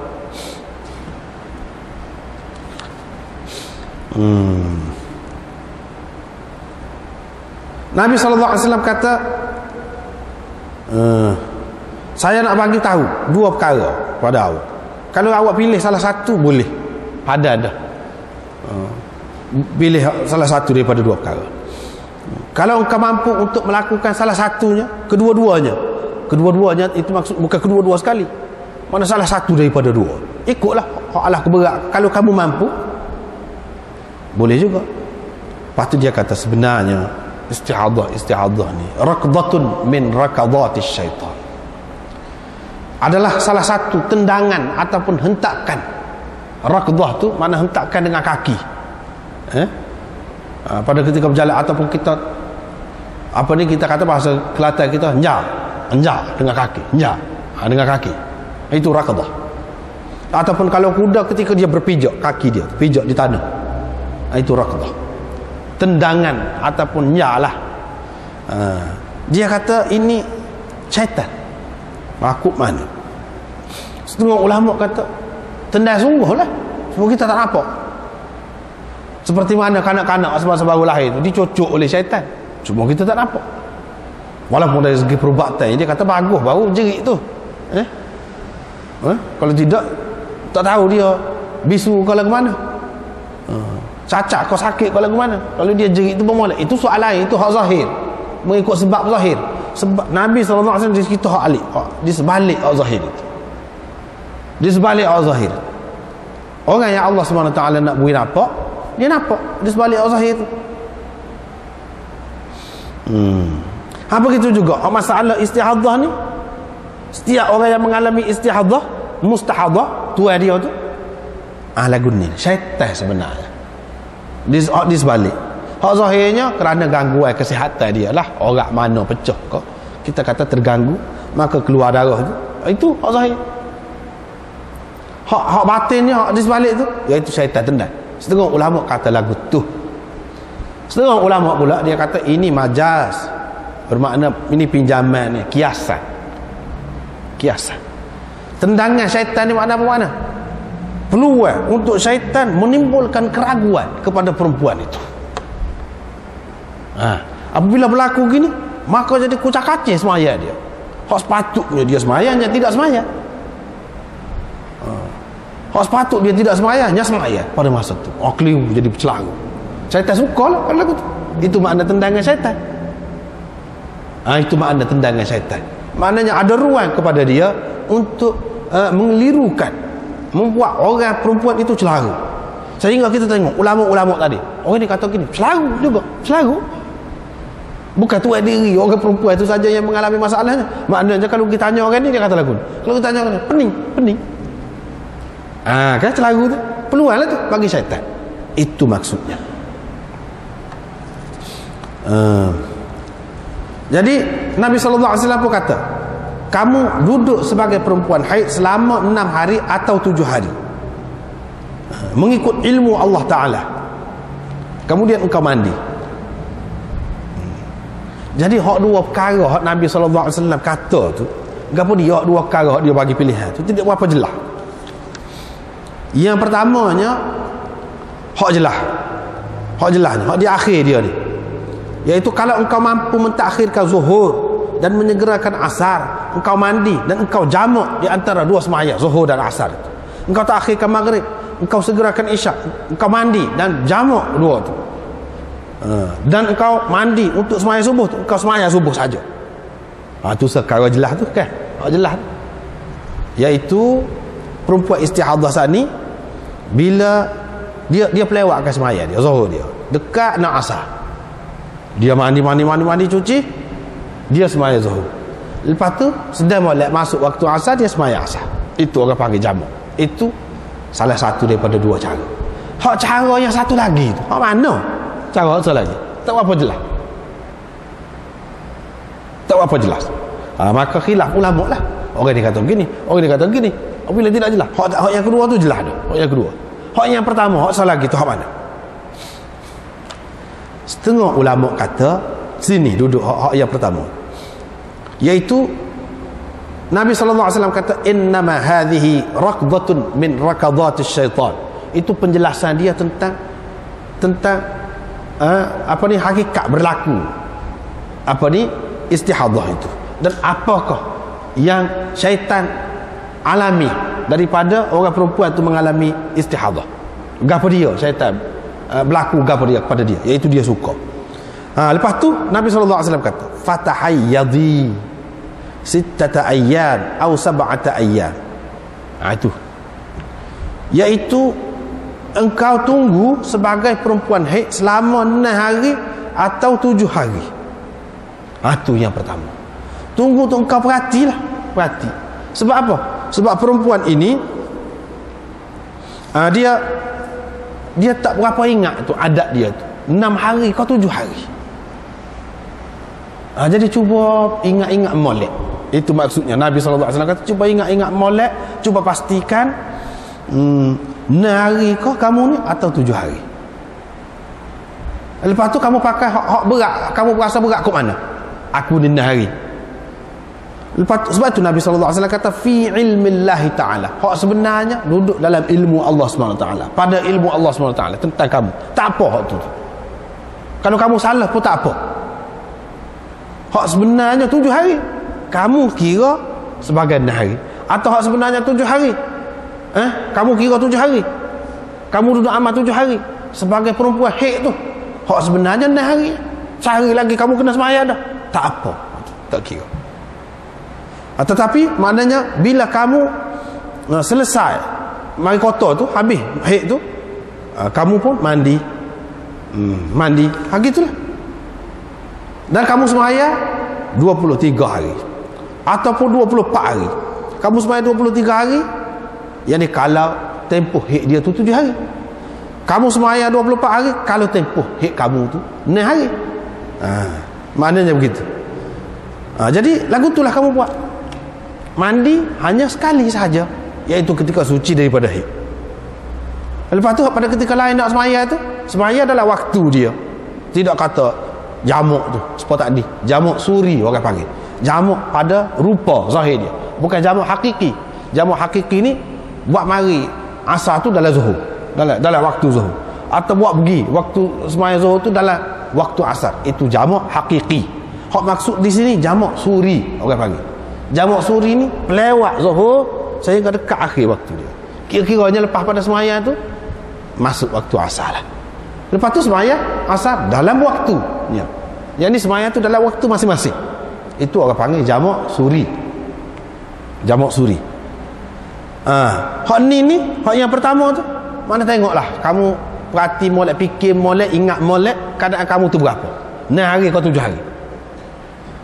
Nabi SAW kata, saya nak bagi tahu 2 perkara pada awak. Kalau awak pilih salah satu boleh, ada. Pilih salah satu daripada 2 perkara. Kalau engkau mampu untuk melakukan salah satunya, kedua-duanya itu maksud bukan kedua-dua sekali, mana salah satu daripada dua, ikutlah Allah keberat. Kalau kamu mampu, boleh juga. Lepas tu dia kata sebenarnya isti'adhah ni raqdatun min raqadatis syaitan, adalah salah satu tendangan ataupun hentakan. Raqdah tu mana hentakan dengan kaki. Pada ketika berjalan ataupun kita kita kata bahasa Kelantan kita enjak dengan kaki, dengan kaki. Itu raqdah. Ataupun kalau kuda ketika dia berpijak, kaki dia pijak di tanah, itu raqdah. Tendangan ataupun lah. Dia kata ini syaitan. Makuk mana? Setengah ulama kata tendang sungguh lah, sebab kita tak nampak. Seperti mana kanak-kanak sebab baru lahir tu dicocok oleh syaitan, cuma kita tak nampak. Walaupun dari segi perubatan dia kata bagus baru jerit tu. Kalau tidak tak tahu dia bisu kau lagu mana, cacat kau sakit kau lagu mana. Kalau dia jerit tu bermula, itu soal lain, itu hak zahir, mengikut sebab zahir. Sebab Nabi SAW dia kita hak alik, di sebalik hak zahir itu, di sebalik hak zahir. Orang yang Allah SWT nak beri nampak, dia nampak di sebalik hak zahir itu. Apa begitu juga masalah istihadhah ni. Setiap orang yang mengalami istihadhah, mustahadhah, tuan dia tu lagu ni syaitan sebenarnya. Di sebalik hak zahirnya kerana gangguan kesihatan dia lah. Orang mana pecah kau, kita kata terganggu, maka keluar darah tu, itu hak zahir. Hak batinnya, hak di sebalik tu, iaitu syaitan tendang. Setengah ulama kata lagu tu. Setengah ulama pula dia kata ini majaz, bermakna ini pinjaman ni, kiasan. Tendangan syaitan ni makna apa mana? Peluang untuk syaitan menimbulkan keraguan kepada perempuan itu. Apabila berlaku gini, maka jadi kucak-kacir semaya dia. Hak sepatutnya dia semayang, dia tidak semayang. Hak sepatut dia tidak semayang, dia semayang pada masa tu. Keliru, jadi bercelaru. Syaitan suka lah kalau lagu tu. Itu makna tendangan syaitan. Itu makna tendangan syaitan. Maknanya ada ruang kepada dia untuk mengelirukan, membuat orang perempuan itu celaru. Sehingga kita tengok ulama-ulama tadi, orang ni kata gini, celaru juga, celaru. Bukan tuan diri orang perempuan itu saja yang mengalami masalahnya. Maknanya kalau kita tanya orang ni, dia kata lagu. Kalau kita tanya orang ni, pening. Kan celaru tu peluang lah tu bagi syaitan. Itu maksudnya. Jadi Nabi SAW pun kata, kamu duduk sebagai perempuan haid selama 6 hari atau 7 hari, mengikut ilmu Allah Ta'ala. Kemudian engkau mandi. Jadi hak dua perkara hak Nabi SAW kata tu, gapo dia hak dua perkara hak dia bagi pilihan tu tidak berapa jelas. Yang pertamanya hak jelas ni, hak di akhir dia ni, iaitu kalau engkau mampu mentakhirkan zuhur dan menyegerakan asar, engkau mandi dan engkau jamak di antara dua sembahyang zuhur dan asar itu. Engkau takhirkan maghrib, engkau segerakan isyak, engkau mandi dan jamak dua tu. Dan engkau mandi untuk sembahyang subuh tu, engkau sembahyang subuh saja. Tu sekarang jelas tu kan? Jelas. Iaitu perempuan istihadhah saat ni, bila dia pelewatkan sembahyang dia, zuhur dia, dekat nak asar, dia mandi cuci, dia sembahyang zuhur. Lepas tu sedang molek masuk waktu asar, dia sembahyang asar. Itu orang panggil jamak. Itu salah satu daripada dua cara. Hak cara yang satu lagi tu, hak mana? Cara satu lagi tak apa jelas. Tak apa jelas. Maka khilaf ulama lah. Orang dia kata begini, orang dia kata begini. Bila tidak jelas, hak yang kedua tu jelas dah. Hak yang kedua. Hak yang pertama, hak salah lagi tu hak mana? Setengah ulama kata sini duduk hak yang pertama, iaitu Nabi SAW kata innama hadhihi raqdatun min raqadatis syaitan. Itu penjelasan dia tentang hakikat berlaku istihadhah itu, dan apakah yang syaitan alami daripada orang perempuan itu mengalami istihadhah. Gapo dia syaitan berlaku gapo dia kepada dia, iaitu dia suka. Lepas tu Nabi SAW kata, fatahayyadi sittata ayyan atau sab'ata ayyan. Itu iaitu engkau tunggu sebagai perempuan haid selama 6 hari atau 7 hari. Itu yang pertama. Tunggu tu engkau perhati. Sebab apa? Sebab perempuan ini dia tak berapa ingat tu adat dia tu. 6 hari kau 7 hari. Jadi cuba ingat-ingat molek. Itu maksudnya Nabi SAW kata, cuba ingat-ingat molek, cuba pastikan 6 hari kau kamu ni atau 7 hari. Lepas tu kamu pakai hak berat, kamu rasa berat kat mana? Aku ni 6 hari. Lepas tu, sebab tu Nabi SAW kata fi ilmillahi ta'ala, hak sebenarnya duduk dalam ilmu Allah SWT, pada ilmu Allah SWT tentang kamu. Tak apa hak tu. Kalau kamu salah pun tak apa. Hak sebenarnya 7 hari kamu kira sebagai 6 hari, atau hak sebenarnya 7 hari kamu kira 7 hari, kamu duduk amal 7 hari sebagai perempuan haid tu. Hak sebenarnya 6 hari, sehari lagi kamu kena sembahyang dah. Tak apa, tak kira. Tetapi maknanya bila kamu selesai mari kotor tu, habis haid tu, kamu pun mandi, gitulah. Dan kamu sembahyang 23 hari ataupun 24 hari. Kamu sembahyang 23 hari, yang ni kalau tempoh haid dia tu 7 hari. Kamu sembahyang 24 hari kalau tempoh haid kamu tu 6 hari. Maknanya begitu. Jadi lagu itulah kamu buat. Mandi hanya sekali saja, iaitu ketika suci daripada haid. Lepas tu pada ketika lain nak sembahyang tu, sembahyang adalah waktu dia. Tidak kata jamuk tu seperti tadi, jamuk suri orang panggil, jamuk pada rupa zahir dia, bukan jamuk hakiki. Jamuk hakiki ni buat mari asar tu dalam zuhur, dalam waktu zuhur, atau buat pergi waktu sembahyang zuhur tu dalam waktu asar. Itu jamuk hakiki. Hak maksud di sini jamuk suri orang panggil. Jamuk suri ni pelewat zuhur sehingga dekat akhir waktu dia. Kira-kiranya lepas pada sembahyang tu masuk waktu asar lah. Lepas tu sembahyang asar dalam waktu ya. Yang ni sembahyang tu dalam waktu masing-masing. Itu orang panggil jamuk suri. Jamuk suri. Hak ni hak yang pertama tu, mana tengoklah kamu perhati molek, fikir molek, ingat molek, keadaan kamu tu berapa. 6 hari kau 7 hari.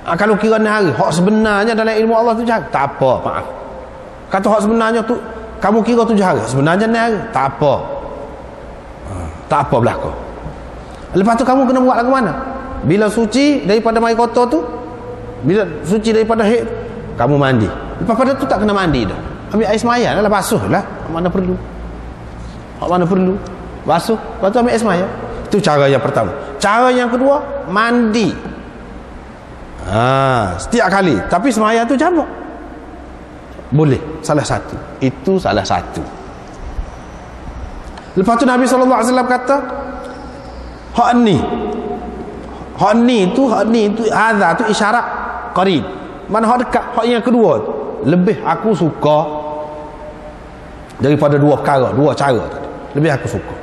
Kalau kira 6 hari, hak sebenarnya dalam ilmu Allah 7 hari, tak apa, maaf. Kata hak sebenarnya tu kamu kira 7 hari, sebenarnya 6 hari, tak apa. Tak apa belaka. Lepas tu kamu kena buat lagu mana? Bila suci daripada mai kotor tu, bila suci daripada haid, kamu mandi. Lepas pada tu tak kena mandi dah. Ambil air sembahyang lah, basuh lah. Mana perlu? Basuh, lepas tu ambil air sembahyang. Itu cara yang pertama. Cara yang kedua, mandi. Setiap kali, tapi sembahyang tu jamak. Boleh, salah satu. Itu salah satu. Lepas tu Nabi SAW kata, hak ni tu hadza tu isyarat qarib. Mana hak dekat, hak yang kedua tu lebih aku suka daripada dua perkara, dua cara tadi. Lebih aku suka.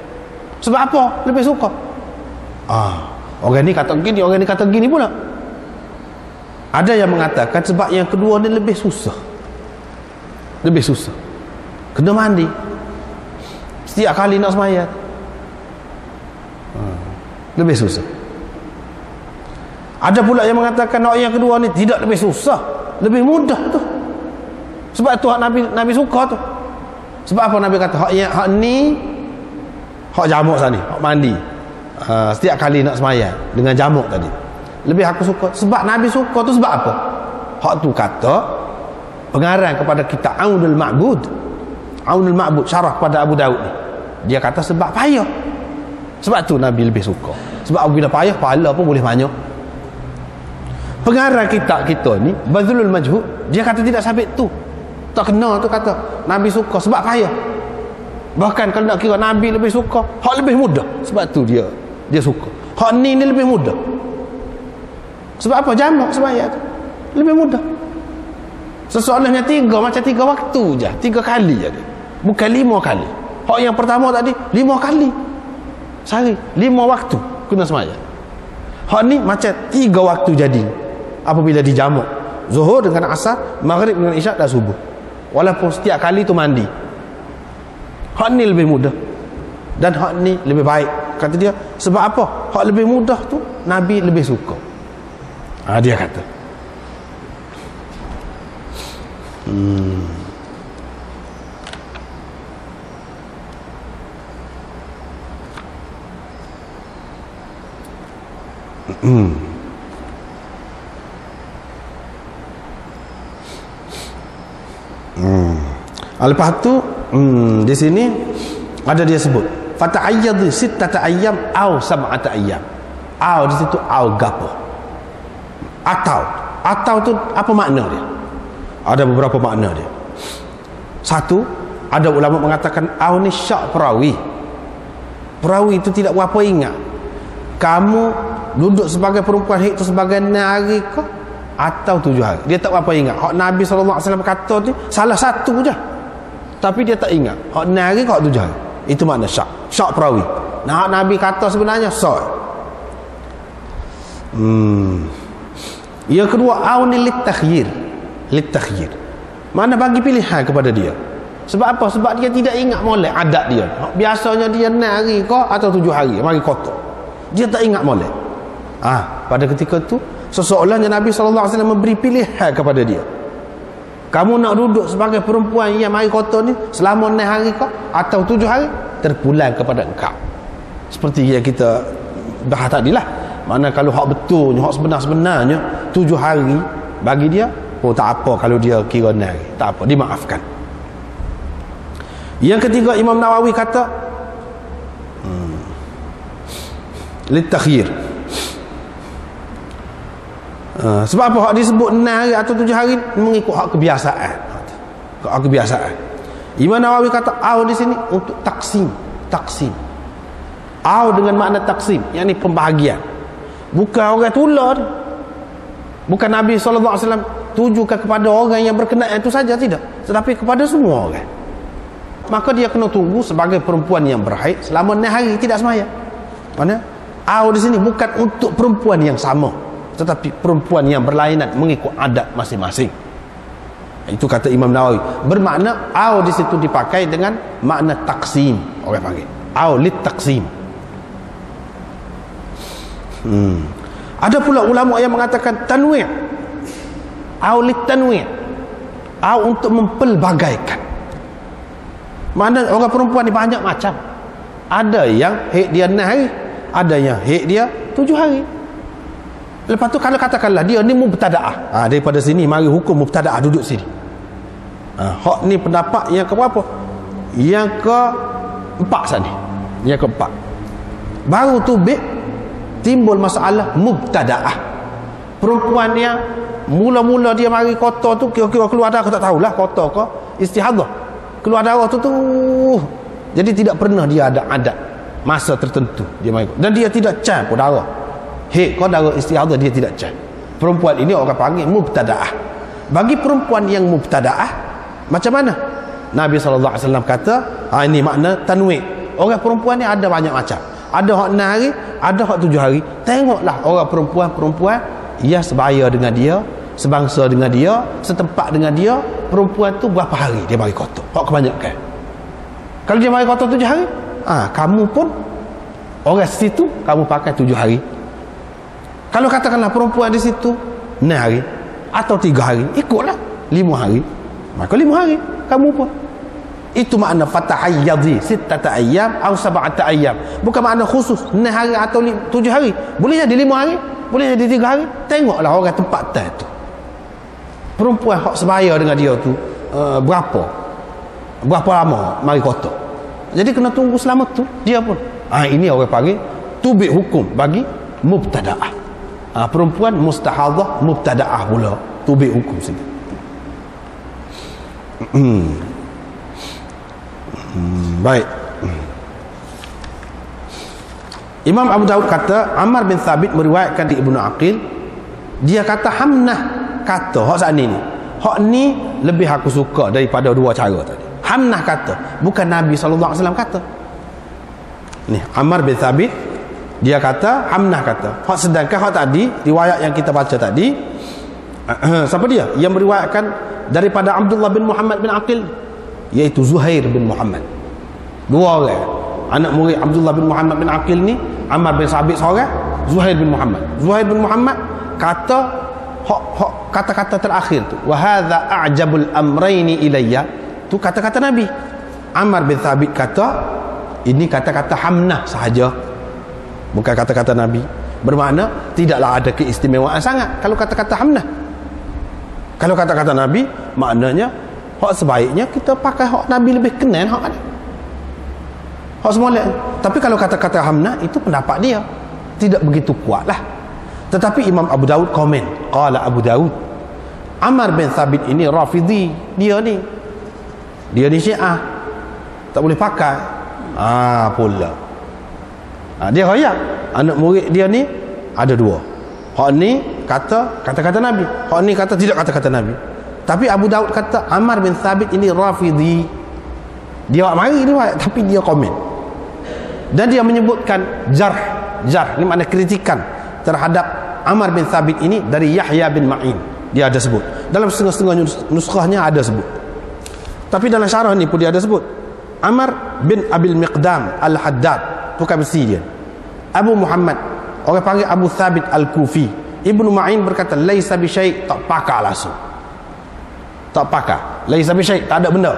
Sebab apa lebih suka? Orang ni kata gini, orang ni kata gini pula. Ada yang mengatakan sebab yang kedua ni lebih susah. Lebih susah. Kena mandi setiap kali nak sembahyang. Lebih susah. Ada pula yang mengatakan yang kedua ni tidak lebih susah, lebih mudah tu. Sebab tu hak Nabi suka tu. Sebab apa Nabi kata hak ni hak jamuk tadi, hak mandi. Setiap kali nak sembahyang dengan jamuk tadi. Lebih aku suka. Sebab Nabi suka tu sebab apa? Hak tu kata pengarang kepada kitab Aunul Ma'bud. Aunul Ma'bud syarah pada Abu Daud ni. Dia kata sebab payah. Sebab tu Nabi lebih suka. Sebab bila payah, pahala pun boleh banyak. Pengarang kitab kita ni Bazlul Majhud, dia kata tidak sabit tu. Tak kena tu kata Nabi suka sebab payah. Bahkan kalau nak kira Nabi lebih suka, hak lebih mudah. Sebab tu dia suka. Hak ni lebih mudah. Sebab apa? Jamak sembahyang tu lebih mudah. Sesoalnya 3 macam 3 waktu je, 3 kali je, bukan 5 kali. Hak yang pertama tadi 5 kali sehari, 5 waktu kena sembahyang. Hak ni macam 3 waktu jadi apabila dijamak. Zuhur dengan asar, maghrib dengan isyak dan subuh. Walaupun setiap kali tu mandi. Hak ni lebih mudah. Dan hak ni lebih baik. Kata dia, sebab apa? Hak lebih mudah tu Nabi lebih suka. Dia kata. Lepas tu di sini ada dia sebut fata'ayyad sittata ayyam aw sab'ata ayyam. Aw di situ aw gapo. Atau tu apa makna dia? Ada beberapa makna dia. Satu, ada ulama mengatakan aw ni syak perawi. Perawi itu tidak berapa ingat. Kamu duduk sebagai perempuan haid tu sebagai 6 hari ke atau 7 hari. Dia tak berapa ingat. Hak Nabi SAW kata tu salah satu je. Tapi dia tak ingat. Hak 6 hari ke hak 7 hari. Itu makna syak. Syak perawi. Nah, hak Nabi kata sebenarnya syak. Yang kedua, auni litakhyir. Litakhyir. Mana bagi pilihan kepada dia. Sebab apa? Sebab dia tidak ingat molek adat dia. Biasanya dia 6 hari ke atau 7 hari mari kotor. Dia tak ingat molek. Pada ketika tu seseorang Nabi SAW memberi pilihan kepada dia. Kamu nak duduk sebagai perempuan yang mari kotor ni selama 6 hari ke atau 7 hari, terpulang kepada engkau. Seperti yang kita bahas tadilah. Mana kalau hak betulnya, hak sebenar-sebenarnya 7 hari bagi dia, tak apa kalau dia kira 6 hari. Tak apa, dimaafkan. Yang ketiga, Imam Nawawi kata litakhyir. Sebab apa hak disebut 6 hari atau 7 hari? Mengikut hak kebiasaan. Hak kebiasaan. Imam Nawawi kata aw di sini untuk taksim. Aw dengan makna taksim, yakni pembahagian. Bukan orang tular. Bukan Nabi SAW tujukan kepada orang yang berkenaan itu saja, tidak. Tetapi kepada semua orang. Maka dia kena tunggu sebagai perempuan yang berhaid selama 6 hari tidak sembahyang. Mana? Aw di sini bukan untuk perempuan yang sama, tetapi perempuan yang berlainan mengikut adat masing-masing. Itu kata Imam Nawawi. Bermakna aw di situ dipakai dengan makna taksim. Orang panggil aw lit taksim. Ada pula ulama yang mengatakan tanwi'. Aw lit tanwi'. Aw untuk mempelbagaikan. Mana orang perempuan ni banyak macam. Ada yang haid dia 6 hari, ada yang haid dia 7 hari. Lepas tu kalau katakanlah dia ni mubtada'ah. Daripada sini mari hukum mubtada'ah duduk sini. Hak ni pendapat yang keberapa? Yang ke-4 sana. Yang ke-4. Baru tu timbul masalah mubtada'ah. Perempuan yang mula-mula dia mari kotor tu, kira-kira keluar darah, aku tak tahulah kotor ke istihadah. Keluar darah tu jadi tidak pernah dia ada adat masa tertentu dia mari. Dan dia tidak can pun darah. Kau darah istihadah dia tidak can. Perempuan ini orang panggil mubtada'ah. Bagi perempuan yang mubtada'ah macam mana? Nabi SAW kata, ini makna tanwi'. Orang perempuan ni ada banyak macam. Ada hak 6 hari, ada hak 7 hari. Tengoklah orang perempuan yang sebaya dengan dia, sebangsa dengan dia, setempat dengan dia. Perempuan tu berapa hari dia mari kotor? Hak kebanyakan. Kalau dia mari kotor 7 hari, kamu pun orang situ kamu pakai 7 hari. Kalau katakanlah perempuan di situ 6 hari atau 3 hari, ikutlah 5 hari. Maka 5 hari kamu pun. Itu makna fatahayyadhi sittata ayyam aw sab'ata ayyam. Bukan makna khusus 6 hari atau 7 hari. Boleh jadi 5 hari, boleh jadi 3 hari. Tengoklah orang tempat tu. Perempuan hak sebaya dengan dia tu berapa lama mari kotor. Jadi kena tunggu selama tu dia pun. Ini orang panggil tubik hukum bagi mubtada'ah. Perempuan mustahadah mubtada'ah pula tubik hukum sini. Baik. Imam Abu Daud kata Ammar bin Thabit meriwayatkan di Ibnu Aqil, dia kata Hamnah kata hak saat ni hak ni lebih aku suka daripada dua cara tadi. Hamnah kata, bukan Nabi SAW kata. Ni Ammar bin Thabit Dia kata, Hamnah kata. Sedangkan hak tadi, riwayat yang kita baca tadi, siapa dia? Yang meriwayatkan daripada Abdullah bin Muhammad bin Aqil, iaitu Zuhair bin Muhammad. Dua orang. Anak murid Abdullah bin Muhammad bin Aqil ni, Ammar bin Sabit seorang, Zuhair bin Muhammad. Zuhair bin Muhammad kata kata-kata terakhir tu, wa hadza a'jabul amrayni ilayya, tu kata-kata Nabi. Ammar bin Sabit kata, ini kata-kata Hamnah sahaja, bukan kata-kata Nabi. Bermakna tidaklah ada keistimewaan sangat kalau kata-kata Hamnah. Kalau kata-kata Nabi, maknanya hak sebaiknya kita pakai hak Nabi lebih kenal hak ada. Hak semula. Tapi kalau kata-kata Hamnah, itu pendapat dia, tidak begitu kuat lah. Tetapi Imam Abu Daud komen, qala Abu Daud, Ammar bin Thabit ini Rafidhi, dia ni Syiah, tak boleh pakai. Pula dia raya anak murid dia ni ada dua. Hak ni kata-kata Nabi, hak ni kata tidak kata-kata Nabi. Tapi Abu Daud kata Ammar bin Thabit ini Rafidhi, dia mari riwayat tapi dia komen. Dan dia menyebutkan jarh ni makna kritikan terhadap Ammar bin Thabit ini dari Yahya bin Ma'in. Dia ada sebut dalam setengah-setengah nuskahnya, ada sebut. Tapi dalam syarah ni pun dia ada sebut Ammar bin Abil Miqdam Al-Haddad, tukar besi dia. Abu Muhammad, orang panggil Abu Thabit Al-Kufi. Ibnu Ma'in berkata laisa bi syai', tak pakar langsung, tak pakar, laisa bi syai', tak ada benda.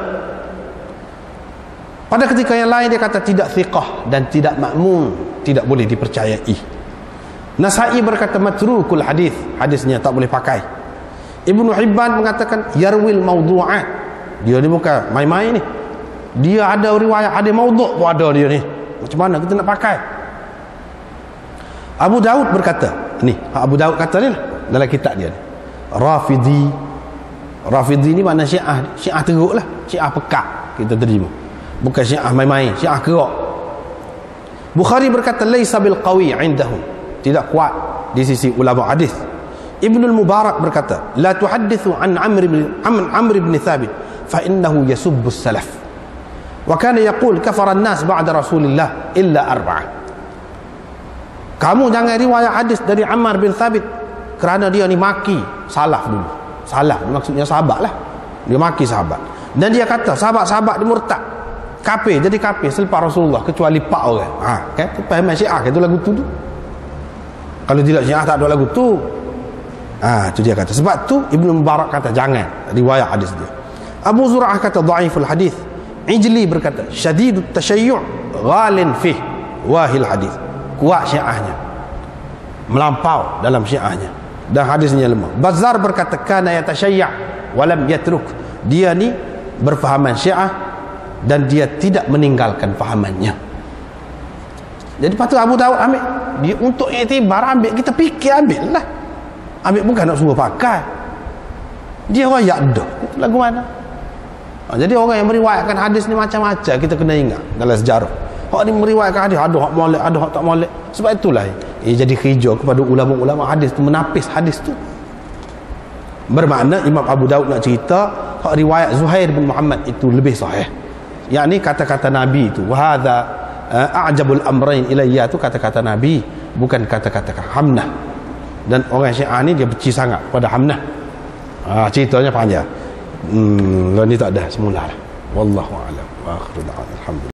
Pada ketika yang lain dia kata tidak thiqah dan tidak ma'mun, tidak boleh dipercayai. Nasai berkata matrukul hadis, hadisnya tak boleh pakai. Ibnu Hibban mengatakan yarwil mawdu'at, dia ni bukan main-main ni, dia ada riwayat ada maudhu' pun ada dia ni, macam mana kita nak pakai? Abu Daud berkata, ni Abu Daud kata ni lah, dalam kitab dia ni, Rafidhi ni makna Syiah teruk lah, Syiah pekak kita terima, bukan Syiah main-main, Syiah kerak. Bukhari berkata laisa bil qawi indahum, tidak kuat di sisi ulama hadis. Ibnul Mubarak berkata la tuhaddithu an Amr ibn Thabit fa innahu yasubbu salaf wa kana yaqul kafara an-nas ba'da Rasulillah illa arba'ah. Kamu jangan riwayat hadis dari Ammar bin Thabit kerana dia ni maki salaf dulu. Salaf maksudnya sahabat lah, dia maki sahabat, dan dia kata sahabat-sahabat dia murtad, kafir, jadi kafir selepas Rasulullah kecuali 4 orang. Kan faham Syiah itu lagu tu. Kalau tidak Syiah tak ada lagu tu. Tu dia kata. Sebab tu Ibnu Mubarak kata jangan riwayat hadis dia. Abu Zur'ah kata dhaiful hadis. Ijli berkata syadidut tasyayyu' ghalin fih wahil hadis. Kuat Syiahnya, melampau dalam Syiahnya, dan hadisnya lemah. Bazzar berkata kana yatashayya' walam yatruk, dia ni berfahaman Syiah dan dia tidak meninggalkan fahamannya. Jadi patut Abu Daud ambil dia untuk iktibar, ambil, kita fikir ambil lah, ambil, bukan nak suruh pakai. Dia rakyat dah, itu lagu mana? Jadi orang yang meriwayatkan hadis ni macam-macam, kita kena ingat dalam sejarah. Hak ni meriwayatkan hadis, ada hak molek, ada hak tak molek. Sebab itulah jadi hijau kepada ulama-ulama hadis tu, menapis hadis tu. Bermakna Imam Abu Daud nak cerita hak riwayat Zuhair bin Muhammad itu lebih sahih, yakni kata-kata Nabi itu, wa hadza a'jabul amrayn ilayya, tu kata-kata Nabi, bukan kata-kata Hamnah. Dan orang Syiah ni dia benci sangat pada Hamnah. Ceritanya panjang. Ni tak ada semula lah. Wallahu a'lam wa akhiru da'wana alhamdulillah.